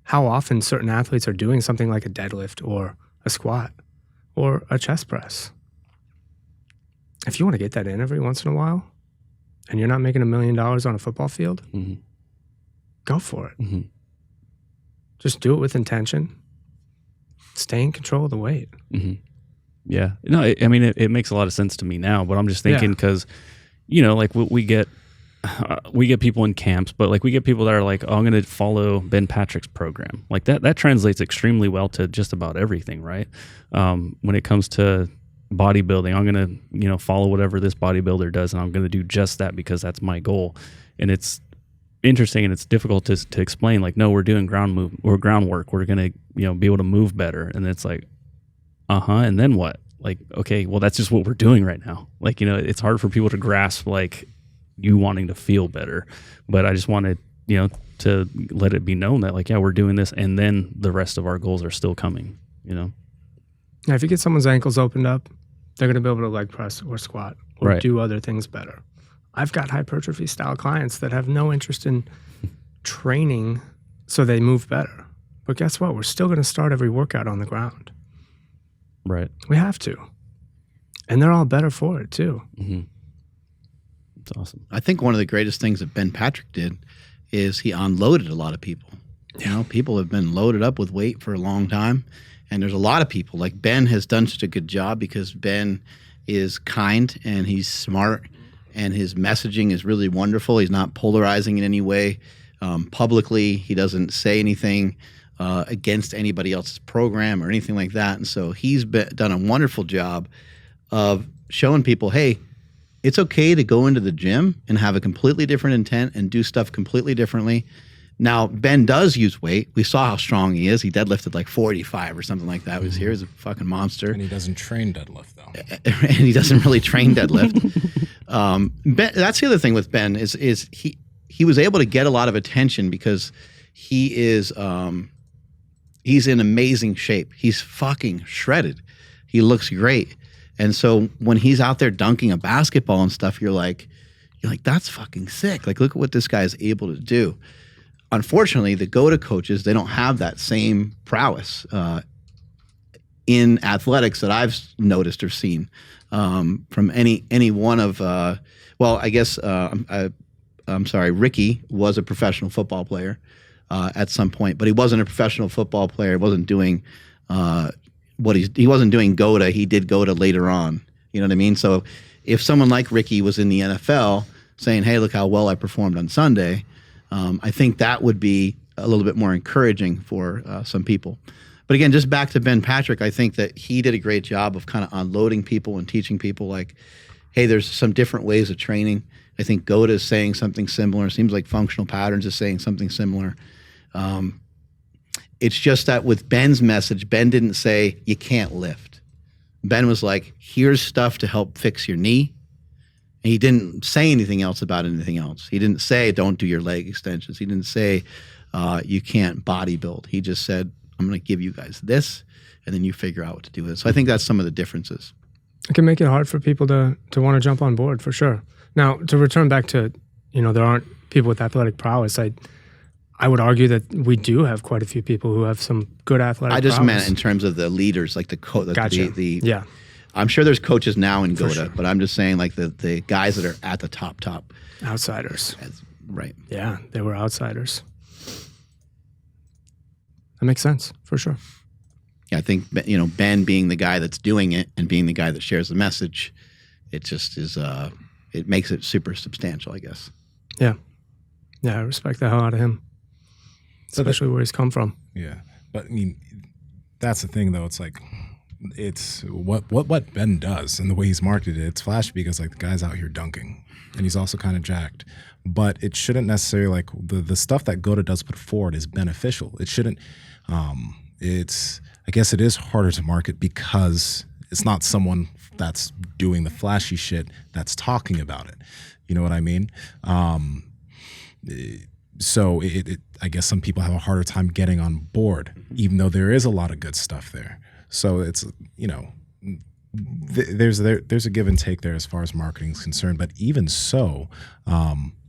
how often certain athletes are doing something like a deadlift or a squat or a chest press. If you want to get that in every once in a while and you're not making $1 million on a football field, go for it. Just do it with intention. Stay in control of the weight. Yeah. No, I mean, it makes a lot of sense to me now, but I'm just thinking because, you know, like we get people in camps, but like we get people that are like, oh, I'm going to follow Ben Patrick's program. Like that translates extremely well to just about everything, right? When it comes to bodybuilding, I'm going to, you know, follow whatever this bodybuilder does, and I'm going to do just that because that's my goal. And it's interesting and it's difficult to explain, like, no, we're doing groundwork. We're going to, you know, be able to move better. And it's like, and then what? Like, okay, well, that's just what we're doing right now. Like, you know, it's hard for people to grasp, like, you wanting to feel better. But I just wanted, you know, to let it be known that, like, yeah, we're doing this, and then the rest of our goals are still coming, you know? Yeah, if you get someone's ankles opened up, they're going to be able to leg press or squat or do other things better. I've got hypertrophy style clients that have no interest in training so they move better. But guess what? We're still going to start every workout on the ground. Right. We have to. And they're all better for it too. It's awesome. I think one of the greatest things that Ben Patrick did is he unloaded a lot of people. You know, people have been loaded up with weight for a long time. And there's a lot of people, like Ben has done such a good job because Ben is kind and he's smart and his messaging is really wonderful. He's not polarizing in any way. Publicly, he doesn't say anything against anybody else's program or anything like that. And so he's done a wonderful job of showing people, hey, it's okay to go into the gym and have a completely different intent and do stuff completely differently. Now, Ben does use weight. We saw how strong he is. He deadlifted like 485 or something like that. He was here. He's a fucking monster. And he doesn't train deadlift, though. And he doesn't really train deadlift. Ben, that's the other thing with Ben is he was able to get a lot of attention because he is he's in amazing shape. He's fucking shredded. He looks great. And so when he's out there dunking a basketball and stuff, you're like, that's fucking sick. Like, look at what this guy is able to do. Unfortunately, the GOATA coaches, they don't have that same prowess in athletics that I've noticed or seen from any one of, well, I guess, I'm sorry, Ricky was a professional football player at some point, but he wasn't a professional football player. He wasn't doing he wasn't doing GOATA. He did GOATA later on. You know what I mean? So if someone like Ricky was in the NFL saying, hey, look how well I performed on Sunday, I think that would be a little bit more encouraging for some people. But again, just back to Ben Patrick, I think that he did a great job of kind of unloading people and teaching people like, hey, there's some different ways of training. I think GOATA is saying something similar. It seems like Functional Patterns is saying something similar. It's just that with Ben's message, Ben didn't say you can't lift. Ben was like, here's stuff to help fix your knee. And he didn't say anything else about anything else. He didn't say don't do your leg extensions. He didn't say you can't bodybuild. He just said, I'm going to give you guys this, and then you figure out what to do with it. So I think that's some of the differences. It can make it hard for people to want to jump on board, for sure. Now, to return back to, there aren't people with athletic prowess. I would argue that we do have quite a few people who have some good athletic prowess. I just meant in terms of the leaders, like Gotcha. Yeah. I'm sure there's coaches now in GOATA, sure. But I'm just saying like the guys that are at the top. Outsiders. Right. Yeah, they were outsiders. That makes sense, for sure. Yeah, I think, Ben being the guy that's doing it and being the guy that shares the message, it just is, it makes it super substantial, I guess. Yeah. Yeah, I respect the hell out of him, especially where he's come from. Yeah. But I mean, that's the thing though. It's like, it's what Ben does and the way he's marketed it, it's flashy because like the guy's out here dunking and he's also kind of jacked. But it shouldn't necessarily like the stuff that GOATA does put forward is beneficial. It shouldn't, I guess it is harder to market because it's not someone that's doing the flashy shit that's talking about it. You know what I mean? So I guess some people have a harder time getting on board, even though there is a lot of good stuff there. So it's, there's a give and take there as far as marketing is concerned. But even so,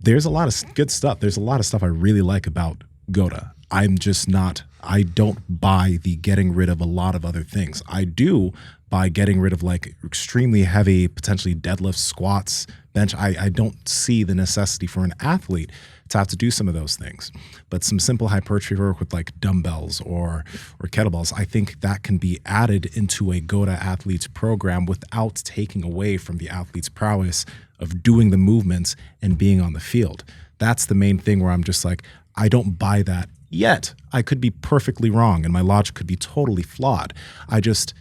there's a lot of good stuff. There's a lot of stuff I really like about GOATA. I don't buy the getting rid of a lot of other things. I do by getting rid of like extremely heavy, potentially deadlifts, squats, bench. I don't see the necessity for an athlete to have to do some of those things. But some simple hypertrophy work with like dumbbells or kettlebells, I think that can be added into a GOATA athlete's program without taking away from the athlete's prowess of doing the movements and being on the field. That's the main thing where I'm just like, I don't buy that yet. I could be perfectly wrong and my logic could be totally flawed. I just,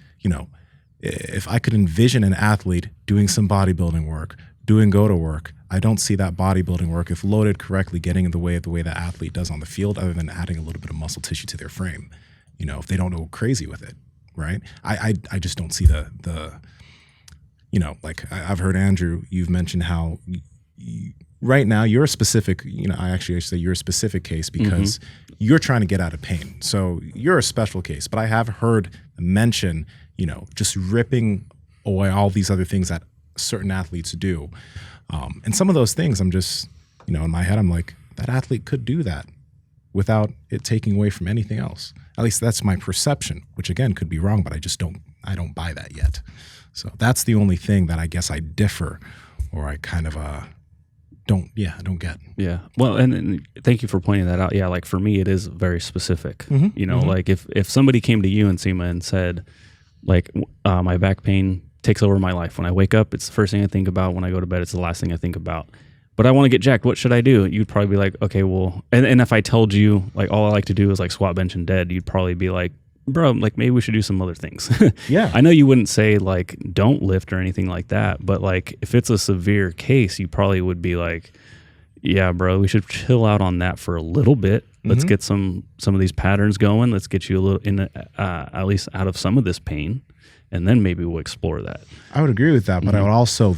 if I could envision an athlete doing some bodybuilding work, doing GOATA work, I don't see that bodybuilding work, if loaded correctly, getting in the way of the way that athlete does on the field, other than adding a little bit of muscle tissue to their frame. If they don't go crazy with it, right? I just don't see the like I've heard Andrew, you've mentioned how right now you're a specific, I actually say you're a specific case because you're trying to get out of pain. So you're a special case, but I have heard mention, just ripping away all these other things that certain athletes do. And some of those things I'm just, in my head, I'm like, that athlete could do that without it taking away from anything else. At least that's my perception, which again could be wrong, but I don't buy that yet. So that's the only thing that I guess I differ or I kind of, don't get. Yeah. Well, and thank you for pointing that out. Yeah. Like for me, it is very specific, like if somebody came to you, Nsima, and said like, my back pain takes over my life. When I wake up, it's the first thing I think about. When I go to bed, it's the last thing I think about. But I want to get jacked. What should I do? You'd probably be like, okay, well, and if I told you like all I like to do is like squat, bench, and dead, you'd probably be like, bro, like maybe we should do some other things. Yeah. I know you wouldn't say like don't lift or anything like that, but like if it's a severe case, you probably would be like, yeah, bro, we should chill out on that for a little bit. Let's get some of these patterns going. Let's get you a little in at least out of some of this pain. And then maybe we'll explore that. I would agree with that, but I would also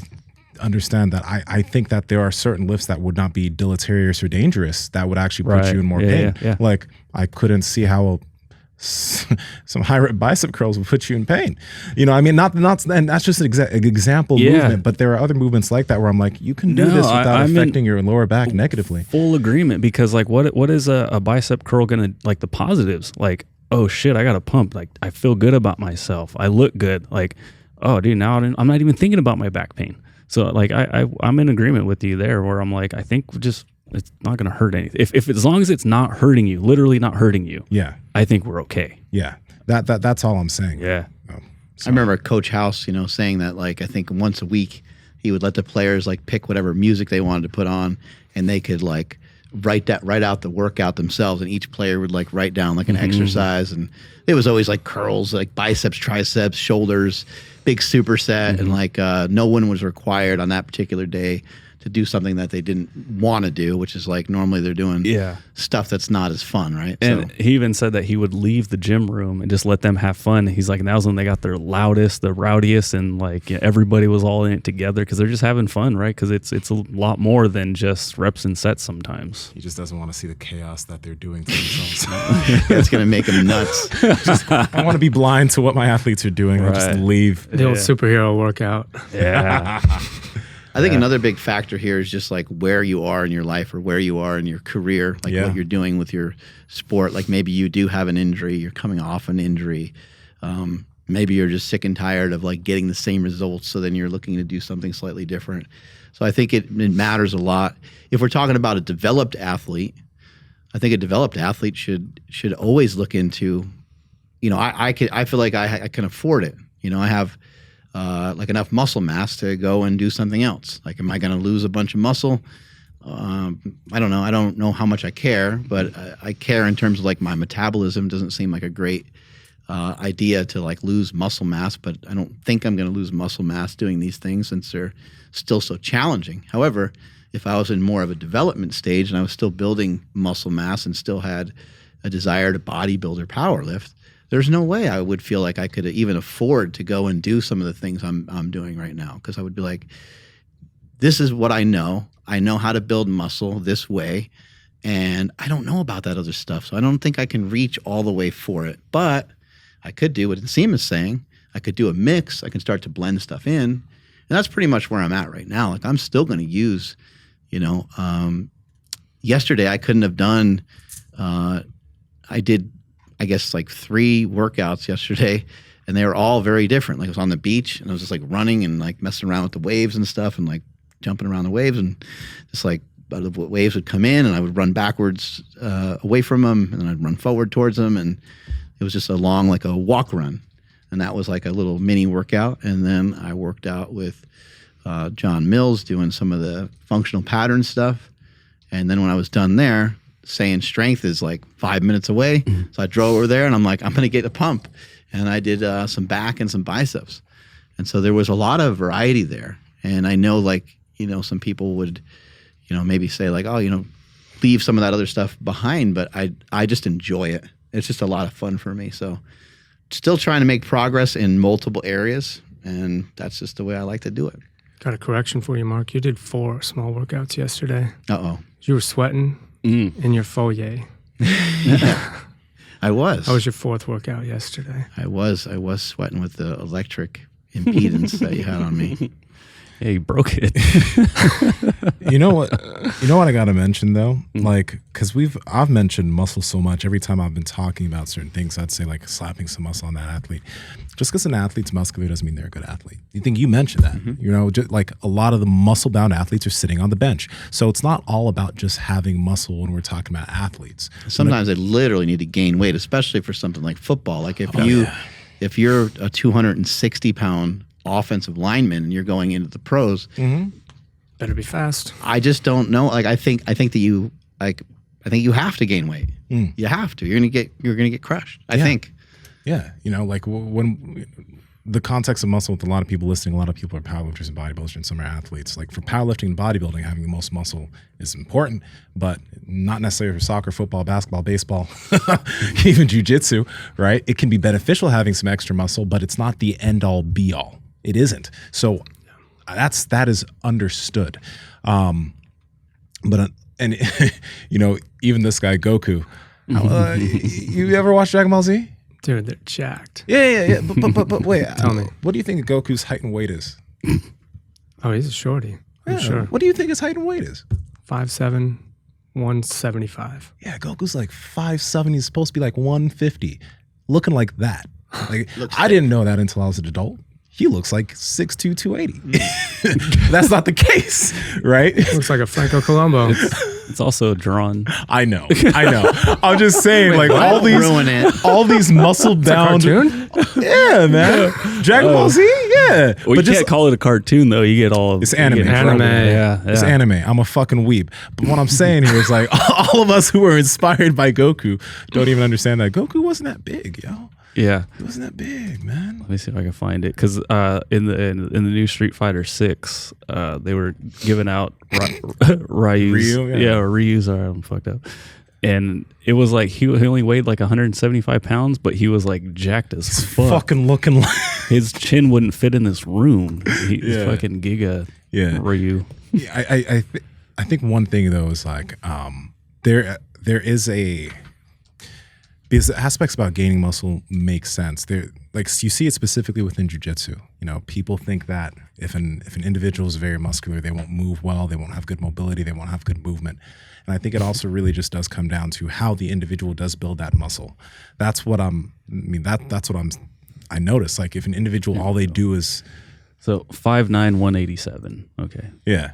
understand that I think that there are certain lifts that would not be deleterious or dangerous that would actually put Right. you in more Yeah, pain. yeah. Like I couldn't see how some high rep bicep curls would put you in pain. You know, I mean, not and that's just an example Yeah. movement, but there are other movements like that where I'm like, you can do No, this without I'm in affecting your lower back negatively. Full agreement, because like what is a bicep curl gonna, like the positives, like, oh shit, I got a pump, like I feel good about myself, I look good, like, oh dude, now I'm not even thinking about my back pain. So like I'm in agreement with you there, where I'm like, I think just it's not gonna hurt anything. If as long as it's not hurting you, literally not hurting you, Yeah. I think we're okay. Yeah. That's all I'm saying. Yeah. I remember Coach House, saying that like I think once a week he would let the players like pick whatever music they wanted to put on, and they could like write out the workout themselves, and each player would like write down like an exercise, and it was always like curls, like biceps, triceps, shoulders, big superset, and like no one was required on that particular day to do something that they didn't want to do, which is like normally they're doing stuff that's not as fun, right? And he even said that he would leave the gym room and just let them have fun. He's like, and that was when they got their loudest, the rowdiest, and like everybody was all in it together because they're just having fun, right? Because it's a lot more than just reps and sets sometimes. He just doesn't want to see the chaos that they're doing to themselves. It's going to make them nuts. I want to be blind to what my athletes are doing. I'll just Right. leave. The old superhero workout. Yeah. I think another big factor here is just like where you are in your life or where you are in your career, like what you're doing with your sport. Like maybe you do have an injury, you're coming off an injury. Maybe you're just sick and tired of like getting the same results, so then you're looking to do something slightly different. So I think it matters a lot. If we're talking about a developed athlete, I think a developed athlete should always look into, I feel like I can afford it. I have like enough muscle mass to go and do something else. Like, am I going to lose a bunch of muscle? I don't know. I don't know how much I care, but I care in terms of like my metabolism doesn't seem like a great idea to like lose muscle mass, but I don't think I'm going to lose muscle mass doing these things since they're still so challenging. However, if I was in more of a development stage and I was still building muscle mass and still had a desire to bodybuild or powerlift, there's no way I would feel like I could even afford to go and do some of the things I'm doing right now, because I would be like, this is what I know. I know how to build muscle this way, and I don't know about that other stuff. So I don't think I can reach all the way for it. But I could do what Nsima's saying. I could do a mix. I can start to blend stuff in. And that's pretty much where I'm at right now. Like I'm still going to use, yesterday I couldn't have done, I did, I guess like 3 workouts yesterday, and they were all very different. Like I was on the beach and I was just like running and like messing around with the waves and stuff and like jumping around the waves, and just like the waves would come in and I would run backwards away from them, and then I'd run forward towards them, and it was just a long, like a walk run. And that was like a little mini workout. And then I worked out with John Mills doing some of the functional pattern stuff. And then when I was done there, saying strength is like 5 minutes away. So I drove over there and I'm like, I'm going to get a pump. And I did some back and some biceps. And so there was a lot of variety there. And I know like, some people would, maybe say like, oh, leave some of that other stuff behind, but I just enjoy it. It's just a lot of fun for me. So still trying to make progress in multiple areas. And that's just the way I like to do it. Got a correction for you, Mark. You did 4 small workouts yesterday. Uh-oh. You were sweating in your foyer. I was. How was your 4th workout yesterday? I was sweating with the electric impedance that you had on me. Yeah, you broke it. You know what I got to mention though? Like, cause I've mentioned muscle so much. Every time I've been talking about certain things, I'd say like slapping some muscle on that athlete. Just because an athlete's muscular doesn't mean they're a good athlete. You think you mentioned that, just like a lot of the muscle bound athletes are sitting on the bench. So it's not all about just having muscle when we're talking about athletes. Sometimes they literally need to gain weight, especially for something like football. Like if you're a 260 pound offensive lineman and you're going into the pros, Better be fast. I just don't know. Like I think that you have to gain weight. You have to. You're gonna get crushed. I think. Yeah, like when the context of muscle with a lot of people listening, a lot of people are powerlifters and bodybuilders and some are athletes. Like for powerlifting and bodybuilding, having the most muscle is important, but not necessarily for soccer, football, basketball, baseball, even jiu-jitsu, right? It can be beneficial having some extra muscle, but it's not the end all be all. It isn't. So that is understood. But and you know, even this guy Goku, you ever watch Dragon Ball Z? Dude, they're jacked. Yeah. But wait, Tell me. What do you think Goku's height and weight is? Oh, he's a shorty. I'm sure. What do you think his height and weight is? 5'7", 175. Yeah, Goku's like 5'7". He's supposed to be like 150, looking like that. Like I didn't know that until I was an adult. He looks like 6'2", 280. That's not the case, right? Looks like a Franco Colombo. It's also drawn. I know. I'm just saying, Wait, like what? Ruin all these muscle bound. Cartoon? Yeah, man. Dragon Ball Z, yeah. Well, you can't call it a cartoon though. You get all. It's anime. you get in trouble. Yeah. It's anime. I'm a fucking weeb. But what I'm saying here is like all of us who were inspired by Goku don't even understand that Goku wasn't that big, yo. Yeah. He wasn't that big, man. Let me see if I can find it because in the new Street Fighter 6, they were giving out Ryu's. Ryu, Yeah, or Ryu's. I'm fucked up. And it was like he only weighed like 175 pounds, but he was like jacked as fuck. Fucking looking like His chin wouldn't fit in this room. He's fucking Giga Ryu. Yeah, I think one thing though is like there is a, because the aspects about gaining muscle make sense. There, like you see it specifically within jiu-jitsu. You know, people think that if an individual is very muscular, they won't move well, they won't have good mobility, they won't have good movement. And I think it also really just does come down to how the individual does build that muscle. That's what that's what I notice. Like if an individual, all they do is So 5'9", 187. Okay. yeah.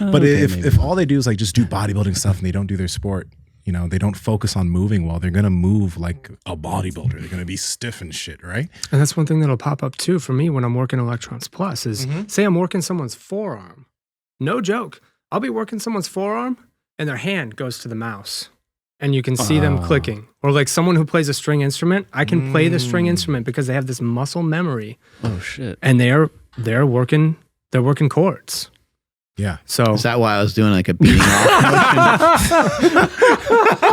But if all they do is like just do bodybuilding stuff and they don't do their sport, you know, they don't focus on moving well, they're going to move like a bodybuilder. They're going to be stiff and shit, right? And that's one thing that'll pop up too for me when I'm working Electrons Plus is say I'm working someone's forearm. No joke. I'll be working someone's forearm and their hand goes to the mouse and you can see them clicking. Or like someone who plays a string instrument, I can play the string instrument because they have this muscle memory. Oh shit. And they're working chords. Yeah. So Is that why I was doing like a beating off motion?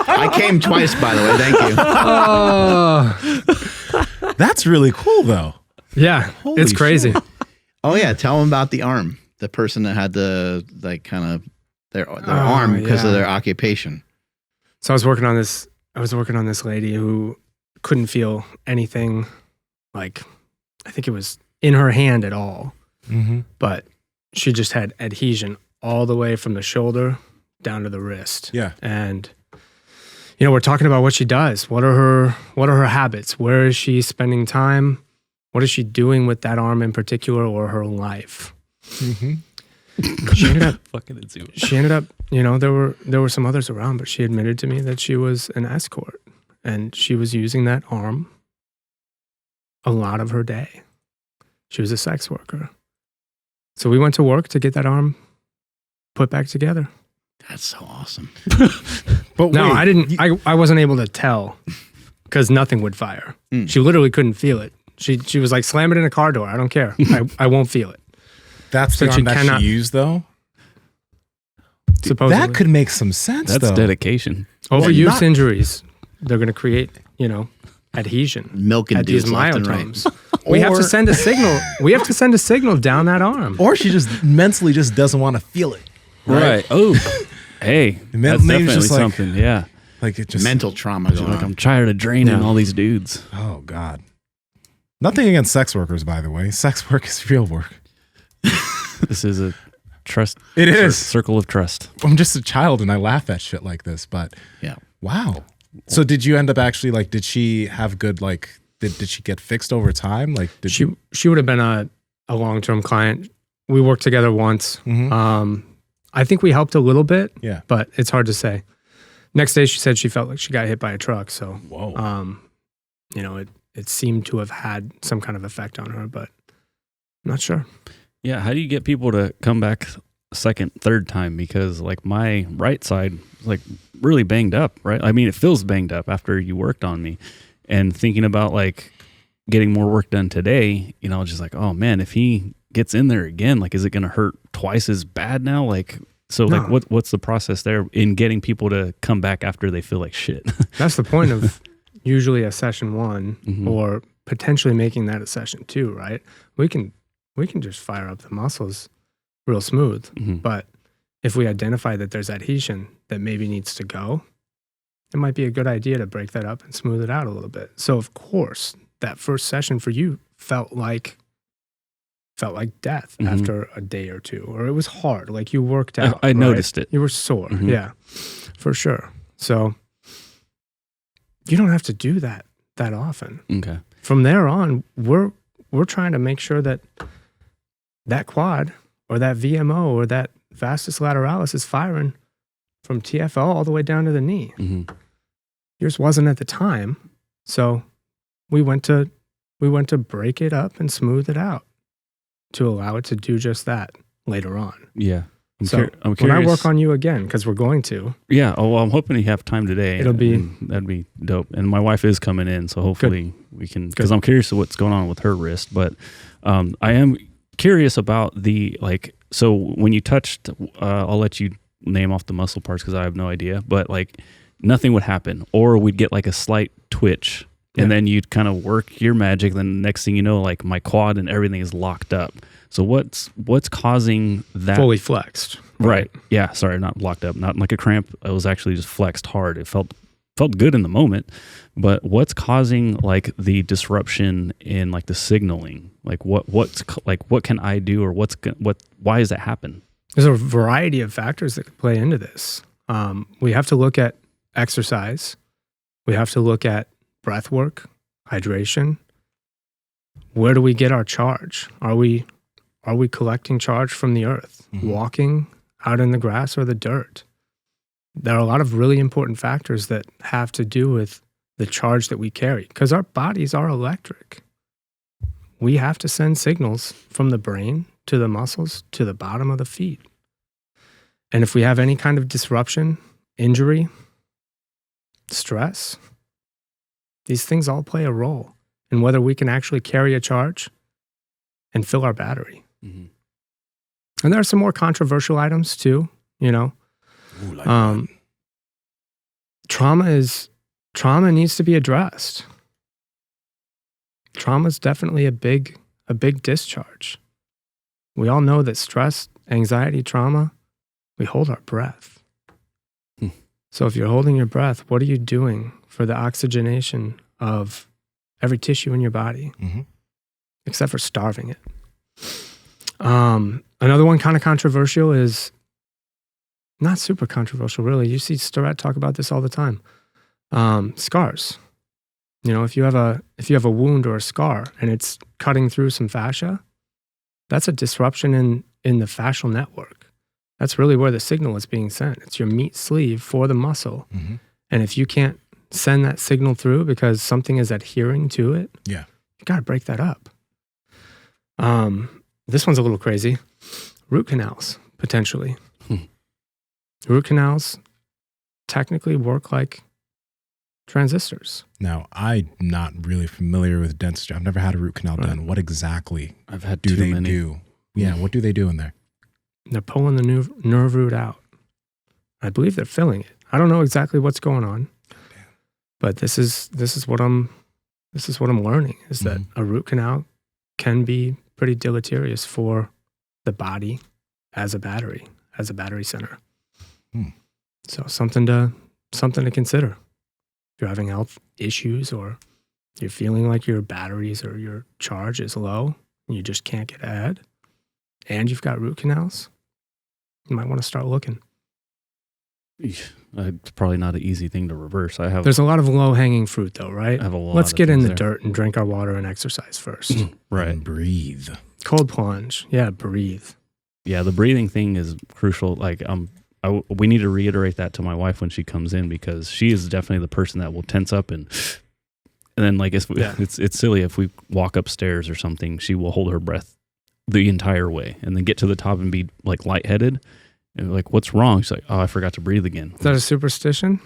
I came twice, by the way. Thank you. That's really cool though. yeah, Holy it's crazy. Oh yeah, tell them about the arm. The person that had the like kind of their arm because of their occupation. So I was working on this lady who couldn't feel anything, like I think it was in her hand at all, but she just had adhesion all the way from the shoulder down to the wrist. Yeah. And you know, we're talking about what she does. What are her habits? Where is she spending time? What is she doing with that arm in particular, or her life? She ended up Fucking Nsima. She ended up, you know, there were some others around, but she admitted to me that she was an escort and she was using that arm a lot of her day. She was a sex worker. So we went to work to get that arm put back together. That's so awesome. But No, wait, I didn't. I wasn't able to tell because nothing would fire. She literally couldn't feel it. She was like, slam it in a car door. I don't care. I won't feel it. that's So the she arm that cannot- she used though. Supposedly, That could make some sense That's though. dedication. overuse not- injuries. They're going to create, you know, adhesion. Milking at these dudes left and right. myotomes. We have to send a signal. We have to send a signal down that arm. Or she just mentally just doesn't want to feel it. Right. Oh, hey, that's maybe definitely just like- something. Yeah. Like it just Mental trauma going Like on. I'm tired of draining all these dudes. Oh God. Nothing against sex workers, by the way. Sex work is real work. This is a trust. It is. Circle of trust. I'm just a child and I laugh at shit like this, but Yeah. wow. So did you end up actually like, did she have good, like, did she get fixed over time? Like, did She would have been a long-term client. We worked together once. I think we helped a little bit, Yeah. but it's hard to say. Next day, she said she felt like she got hit by a truck. So, Whoa. you know, it seemed to have had some kind of effect on her, but I'm not sure. Yeah. How do you get people to come back second, third time? Because like my right side is like really banged up, right? I mean, it feels banged up after you worked on me. And thinking about like getting more work done today, you know, just like, oh man, if he gets in there again, like, is it going to hurt twice as bad now? Like, so No. like what's the process there in getting people to come back after they feel like shit? That's the point of usually a session one or potentially making that a session two, right? We can we can just fire up the muscles real smooth. But if we identify that there's adhesion that maybe needs to go, it might be a good idea to break that up and smooth it out a little bit. So of course, that first session for you felt like death after a day or two, or it was hard. Like you worked out. I noticed it. You were sore. Yeah, for sure. So you don't have to do that often. Okay. From there on, we're trying to make sure that quad or that VMO or that vastus lateralis is firing from TFL all the way down to the knee. Yours wasn't at the time, so we went to break it up and smooth it out to allow it to do just that later on. Yeah. I'm curious. When I work on you again, because we're going to. Yeah. Oh, well, I'm hoping you have time today. That'd be dope. And my wife is coming in, so hopefully we can. Because I'm curious what's going on with her wrist, but I am curious about So when you touched, I'll let you name off the muscle parts because I have no idea. But nothing would happen, or we'd get a slight twitch. And then you'd kind of work your magic. Then next thing you know, my quad and everything is locked up. So what's causing that? Fully flexed. Right. Yeah. Sorry, not locked up. Not like a cramp. It was actually just flexed hard. It felt good in the moment. But what's causing the disruption in the signaling? What can I do, or why does that happen? There's a variety of factors that could play into this. We have to look at exercise. We have to look at breath work, hydration. Where do we get our charge? Are we collecting charge from the earth, walking out in the grass or the dirt? There are a lot of really important factors that have to do with the charge that we carry, because our bodies are electric. We have to send signals from the brain to the muscles to the bottom of the feet. And if we have any kind of disruption, injury, stress, these things all play a role in whether we can actually carry a charge and fill our battery. And there are some more controversial items too, Trauma needs to be addressed. Trauma is definitely a big discharge. We all know that stress, anxiety, trauma, we hold our breath. So if you're holding your breath, what are you doing for the oxygenation of every tissue in your body, except for starving it? Another one kind of controversial is, not super controversial really. You see Starrett talk about this all the time. Scars. If you have a wound or a scar and it's cutting through some fascia, that's a disruption in the fascial network. That's really where the signal is being sent. It's your meat sleeve for the muscle. And if you can't send that signal through because something is adhering to it, you got to break that up. This one's a little crazy. Root canals, potentially. Root canals technically work like transistors. Now, I'm not really familiar with dentistry. I've never had a root canal done. What exactly I've had do too they many. do? Yeah, what do they do in there? They're pulling the nerve root out. I believe they're filling it. I don't know exactly what's going on, but this is what I'm learning is that a root canal can be pretty deleterious for the body as a battery center. So something to consider. If you're having health issues or you're feeling like your batteries or your charge is low and you just can't get ahead and you've got root canals, you might want to start looking. It's probably not an easy thing to reverse. There's a lot of low-hanging fruit though, right? I have a lot. Let's get in the dirt and drink our water and exercise first. Right. And breathe. Cold plunge. Yeah, breathe. Yeah, the breathing thing is crucial. We need to reiterate that to my wife when she comes in, because she is definitely the person that will tense up and then it's silly if we walk upstairs or something, she will hold her breath the entire way and then get to the top and be lightheaded. And what's wrong? She's like, oh, I forgot to breathe again. Is that a superstition?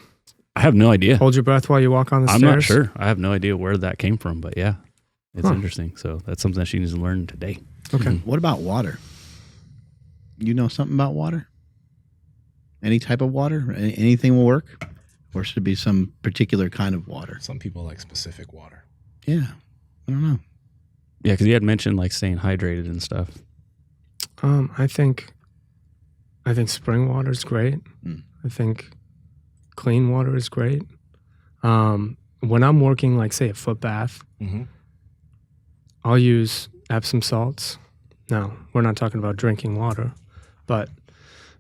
I have no idea. Hold your breath while you walk on the stairs? I'm not sure. I have no idea where that came from, but yeah, it's interesting. So that's something that she needs to learn today. Okay. What about water? You know something about water? Any type of water? Anything will work? Or should it be some particular kind of water? Some people like specific water. Yeah. I don't know. Yeah, because you had mentioned like staying hydrated and stuff. I think spring water is great. I think clean water is great. When I'm working, like say a foot bath, I'll use Epsom salts. Now, we're not talking about drinking water, but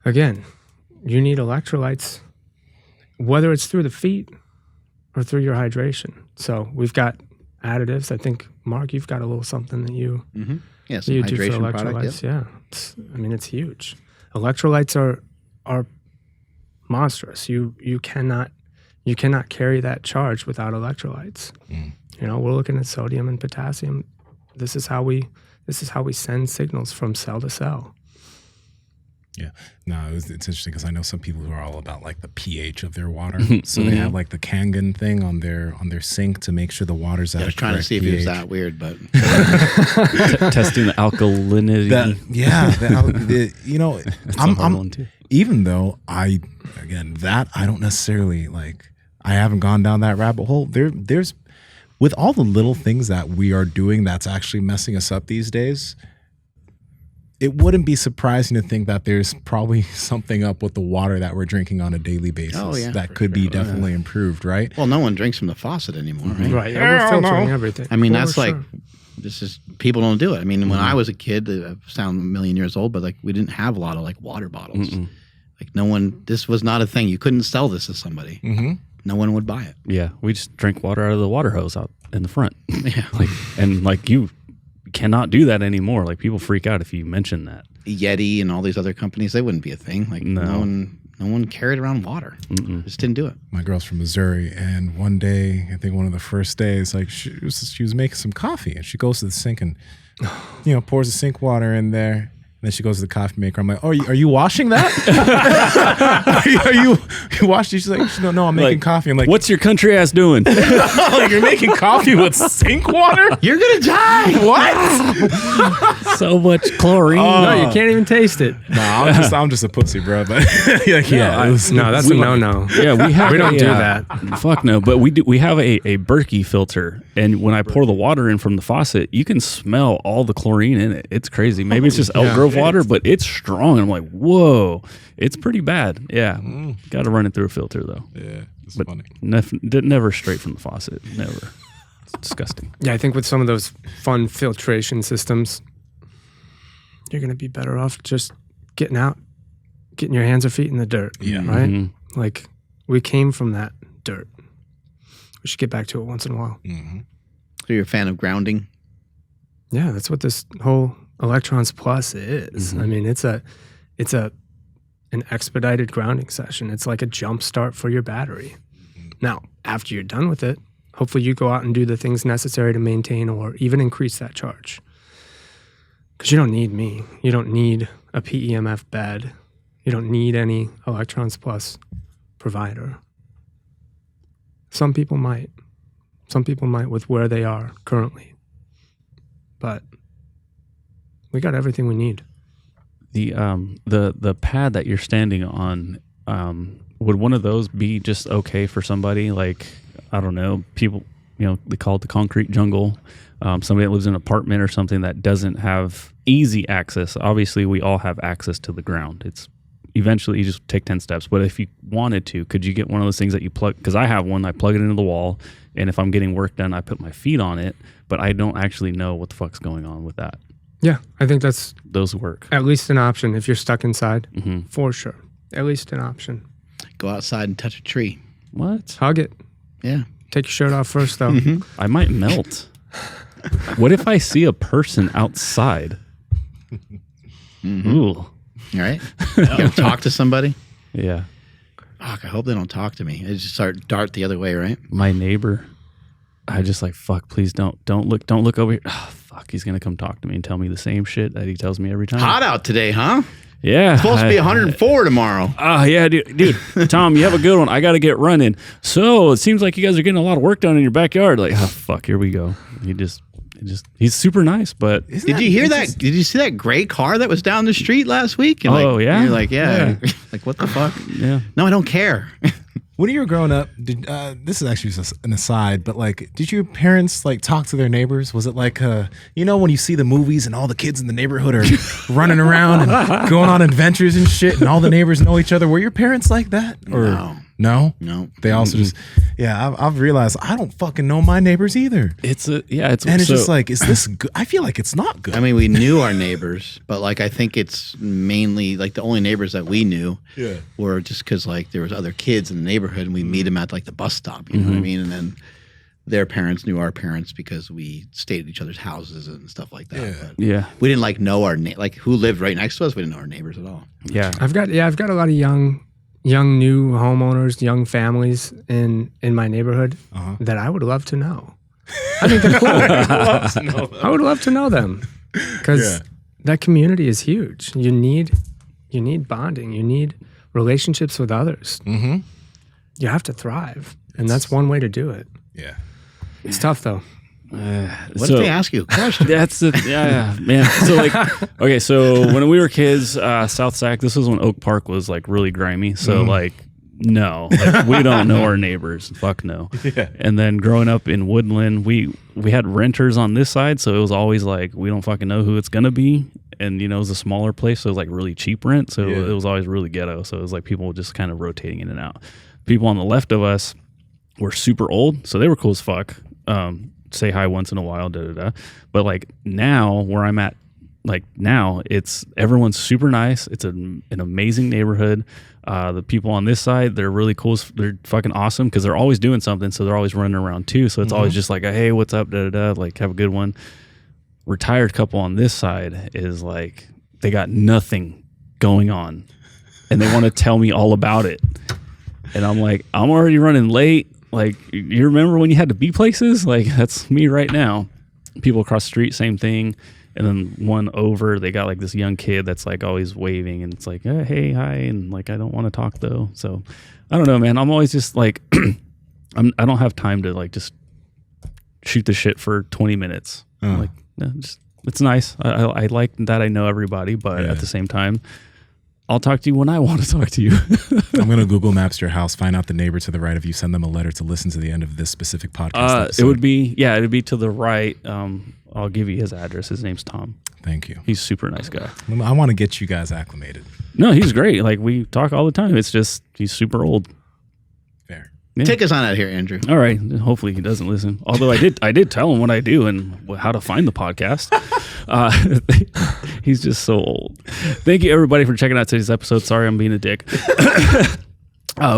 again, you need electrolytes, whether it's through the feet or through your hydration. So we've got additives. I think, Mark, you've got a little something that you, Yeah, some you do for hydration electrolytes. product. Yeah, it's huge. Electrolytes are monstrous. You cannot carry that charge without electrolytes. You know, we're looking at sodium and potassium. This is how we send signals from cell to cell. Yeah. No, it's interesting because I know some people who are all about like the pH of their water. So they have like the Kangen thing on their sink to make sure the water's at I was a trying to correct see if it was pH. that weird, but Testing the alkalinity. You know, That's a hard one too. even though I don't necessarily like, I haven't gone down that rabbit hole. There's with all the little things that we are doing that's actually messing us up these days, it wouldn't be surprising to think that there's probably something up with the water that we're drinking on a daily basis that could be definitely improved, right? well, no one drinks from the faucet anymore, right? Right. Yeah, we're filtering everything. I mean, For that's like, sure. this is, people don't do it. I mean, when I was a kid, I sound a million years old, but like we didn't have a lot of like water bottles. Like no one, this was not a thing. You couldn't sell this to somebody. No one would buy it. Yeah, we just drink water out of the water hose out in the front. Yeah. Like you cannot do that anymore. Like people freak out if you mention that. Yeti and all these other companies, they wouldn't be a thing. Like no one carried around water. Just didn't do it. My girl's from Missouri, and one day, I think one of the first days, like she was making some coffee, and she goes to the sink and pours the sink water in there. And then she goes to the coffee maker. I'm like, "Oh, are you washing that? are you washing?" She's like, "No, I'm making coffee." I'm like, What's your country ass doing? Like, you're making coffee with sink water? You're gonna die. What? So much chlorine. No, you can't even taste it. No, I'm just a pussy, bro. But No, that's a no-no. Yeah, we don't do that. Fuck no, but we have a Berkey filter, and when I pour the water in from the faucet, you can smell all the chlorine in it. It's crazy. Maybe it's just Elk Grove water, but it's strong. I'm like, whoa, it's pretty bad. Yeah, got to run it through a filter though. Yeah, it's But funny. never straight from the faucet. Never. It's disgusting. Yeah, I think with some of those fun filtration systems, you're going to be better off just getting out, getting your hands or feet in the dirt. Yeah. Right? Like, we came from that dirt. We should get back to it once in a while. So you're a fan of grounding? Yeah, that's what this whole Electrons Plus is. I mean, it's an expedited grounding session. It's like a jump start for your battery. Now, after you're done with it, hopefully you go out and do the things necessary to maintain or even increase that charge. Because you don't need me. You don't need a PEMF bed. You don't need any Electrons Plus provider. Some people might. Some people might with where they are currently. But we got everything we need. The pad that you're standing on, would one of those be just okay for somebody? Like, I don't know, people, they call it the concrete jungle. Somebody that lives in an apartment or something that doesn't have easy access. Obviously, we all have access to the ground. It's eventually you just take 10 steps. But if you wanted to, could you get one of those things that you plug? Because I have one, I plug it into the wall. And if I'm getting work done, I put my feet on it. But I don't actually know what the fuck's going on with that. Yeah, I think that's Those work. at least an option if you're stuck inside, for sure. At least an option. Go outside and touch a tree. What? Hug it. Yeah. Take your shirt off first, though. I might melt. What if I see a person outside? Ooh. All right. You gonna talk to somebody? Yeah. Fuck, I hope they don't talk to me. I just start dart the other way, right? My neighbor, I just like, fuck, please don't look over here. Oh, fuck, he's going to come talk to me and tell me the same shit that he tells me every time. Hot out today, huh? Yeah. Supposed to be 104 tomorrow. Oh, yeah, dude. Tom, you have a good one. I got to get running. So it seems like you guys are getting a lot of work done in your backyard. Like, oh, fuck, here we go. He's super nice, but. Did you hear that? Did you see that gray car that was down the street last week? And Oh, yeah? You're like, yeah. Like, what the fuck? Yeah. No, I don't care. When you were growing up, this is actually just an aside, but like, did your parents like talk to their neighbors? Was it like, when you see the movies and all the kids in the neighborhood are running around and going on adventures and shit, and all the neighbors know each other? Were your parents like that? Or no? They also just, I've realized I don't fucking know my neighbors either. It's just like, is this good? I feel like it's not good. I mean, we knew our neighbors, but like, I think it's mainly like the only neighbors that we knew were just because like there was other kids in the neighborhood and we meet them at like the bus stop, you know what I mean? And then their parents knew our parents because we stayed at each other's houses and stuff like that. Yeah. We didn't like know our like who lived right next to us. We didn't know our neighbors at all. Yeah. I've got a lot of young new homeowners, young families in my neighborhood that I would love to know. I think they're cool. I would love to know them because that community is huge. You need bonding. You need relationships with others. Mm-hmm. You have to thrive, and that's one way to do it. Yeah, it's tough though. What if they ask you a question? That's man. So like, okay, so when we were kids, South Sac, this was when Oak Park was like really grimy. So like, no, like, we don't know our neighbors. Fuck no. Yeah. And then growing up in Woodland, we had renters on this side, so it was always like we don't fucking know who it's gonna be. And it was a smaller place, so it was like really cheap rent. So it was always really ghetto. So it was like people just kind of rotating in and out. People on the left of us were super old, so they were cool as fuck. Say hi once in a while, But like now, where I'm at, like now, everyone's super nice. It's an amazing neighborhood. The people on this side, they're really cool. They're fucking awesome because they're always doing something, so they're always running around too. So it's always just like, hey, what's up, like have a good one. Retired couple on this side is like they got nothing going on, and they want to tell me all about it. And I'm like, I'm already running late. Like, you remember when you had to be places? Like, that's me right now. People across the street, same thing. And then one over, they got like this young kid that's like always waving, and it's like, hey, hi, and like I don't want to talk though. So I don't know, man. I'm always just like, I don't have time to like just shoot the shit for 20 minutes. Like, it's nice. I like that I know everybody, but at the same time, I'll talk to you when I want to talk to you. I'm going to Google Maps your house, find out the neighbor to the right of you, send them a letter to listen to the end of this specific podcast. It would be to the right. I'll give you his address. His name's Tom. Thank you. He's a super nice guy. I want to get you guys acclimated. No, he's great. Like, we talk all the time. It's just, he's super old. Fair. Yeah. Take us on out here, Andrew. All right. Hopefully he doesn't listen. Although I did tell him what I do and how to find the podcast. He's just so old. Thank you everybody for checking out today's episode. Sorry I'm being a dick.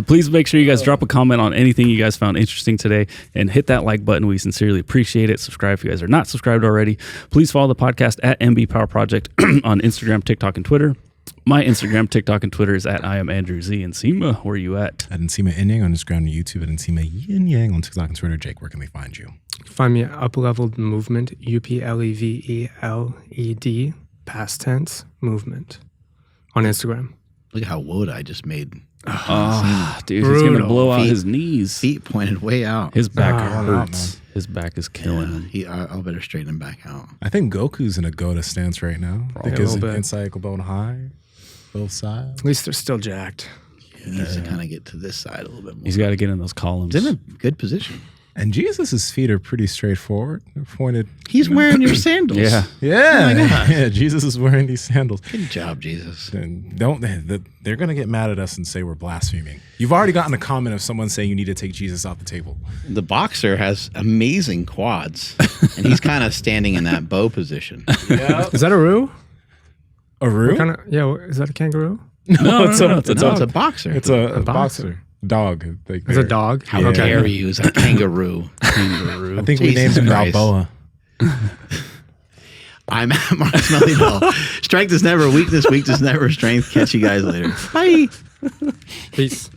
Please make sure you guys drop a comment on anything you guys found interesting today and hit that like button. We sincerely appreciate it. Subscribe if you guys are not subscribed already. Please follow the podcast at MB PowerProject on Instagram, TikTok, and Twitter. My Instagram, TikTok, and Twitter is at I am Andrew Z. Nsima, where are you at? At Nsima Inyang on Instagram and YouTube, at Nsima Inyang on TikTok and Twitter. Jake, where can they find you? Find me at Upleveled Movement, UPLEVELED, past tense movement, on Instagram. Look at how wood I just made. Dude, he's going to blow out his knees. Feet pointed way out. His back hurts. His back is killing him. I'll better straighten him back out. I think Goku's in a GOATA stance right now. I think his a little bit. inside bone high, both sides. At least they're still jacked. He needs to kind of get to this side a little bit more. He's got to get in those columns. He's in a good position. And Jesus' feet are pretty straighththat. They're pointed. He's wearing your sandals. Yeah. Yeah. Oh my gosh. Yeah. Jesus is wearing these sandals. Good job, Jesus. And they're going to get mad at us and say we're blaspheming. You've already gotten a comment of someone saying you need to take Jesus off the table. The boxer has amazing quads, and he's kind of standing in that bow position. Yeah. Is that a roo? A roux? Is that a kangaroo? No, it's a boxer. It's a boxer. Dog. It's a dog. How dare you use a kangaroo? kangaroo. I think we named him Balboa. I'm at Mark Smelly Bell. Strength is never weakness. Weakness never strength. Catch you guys later. Bye. Peace.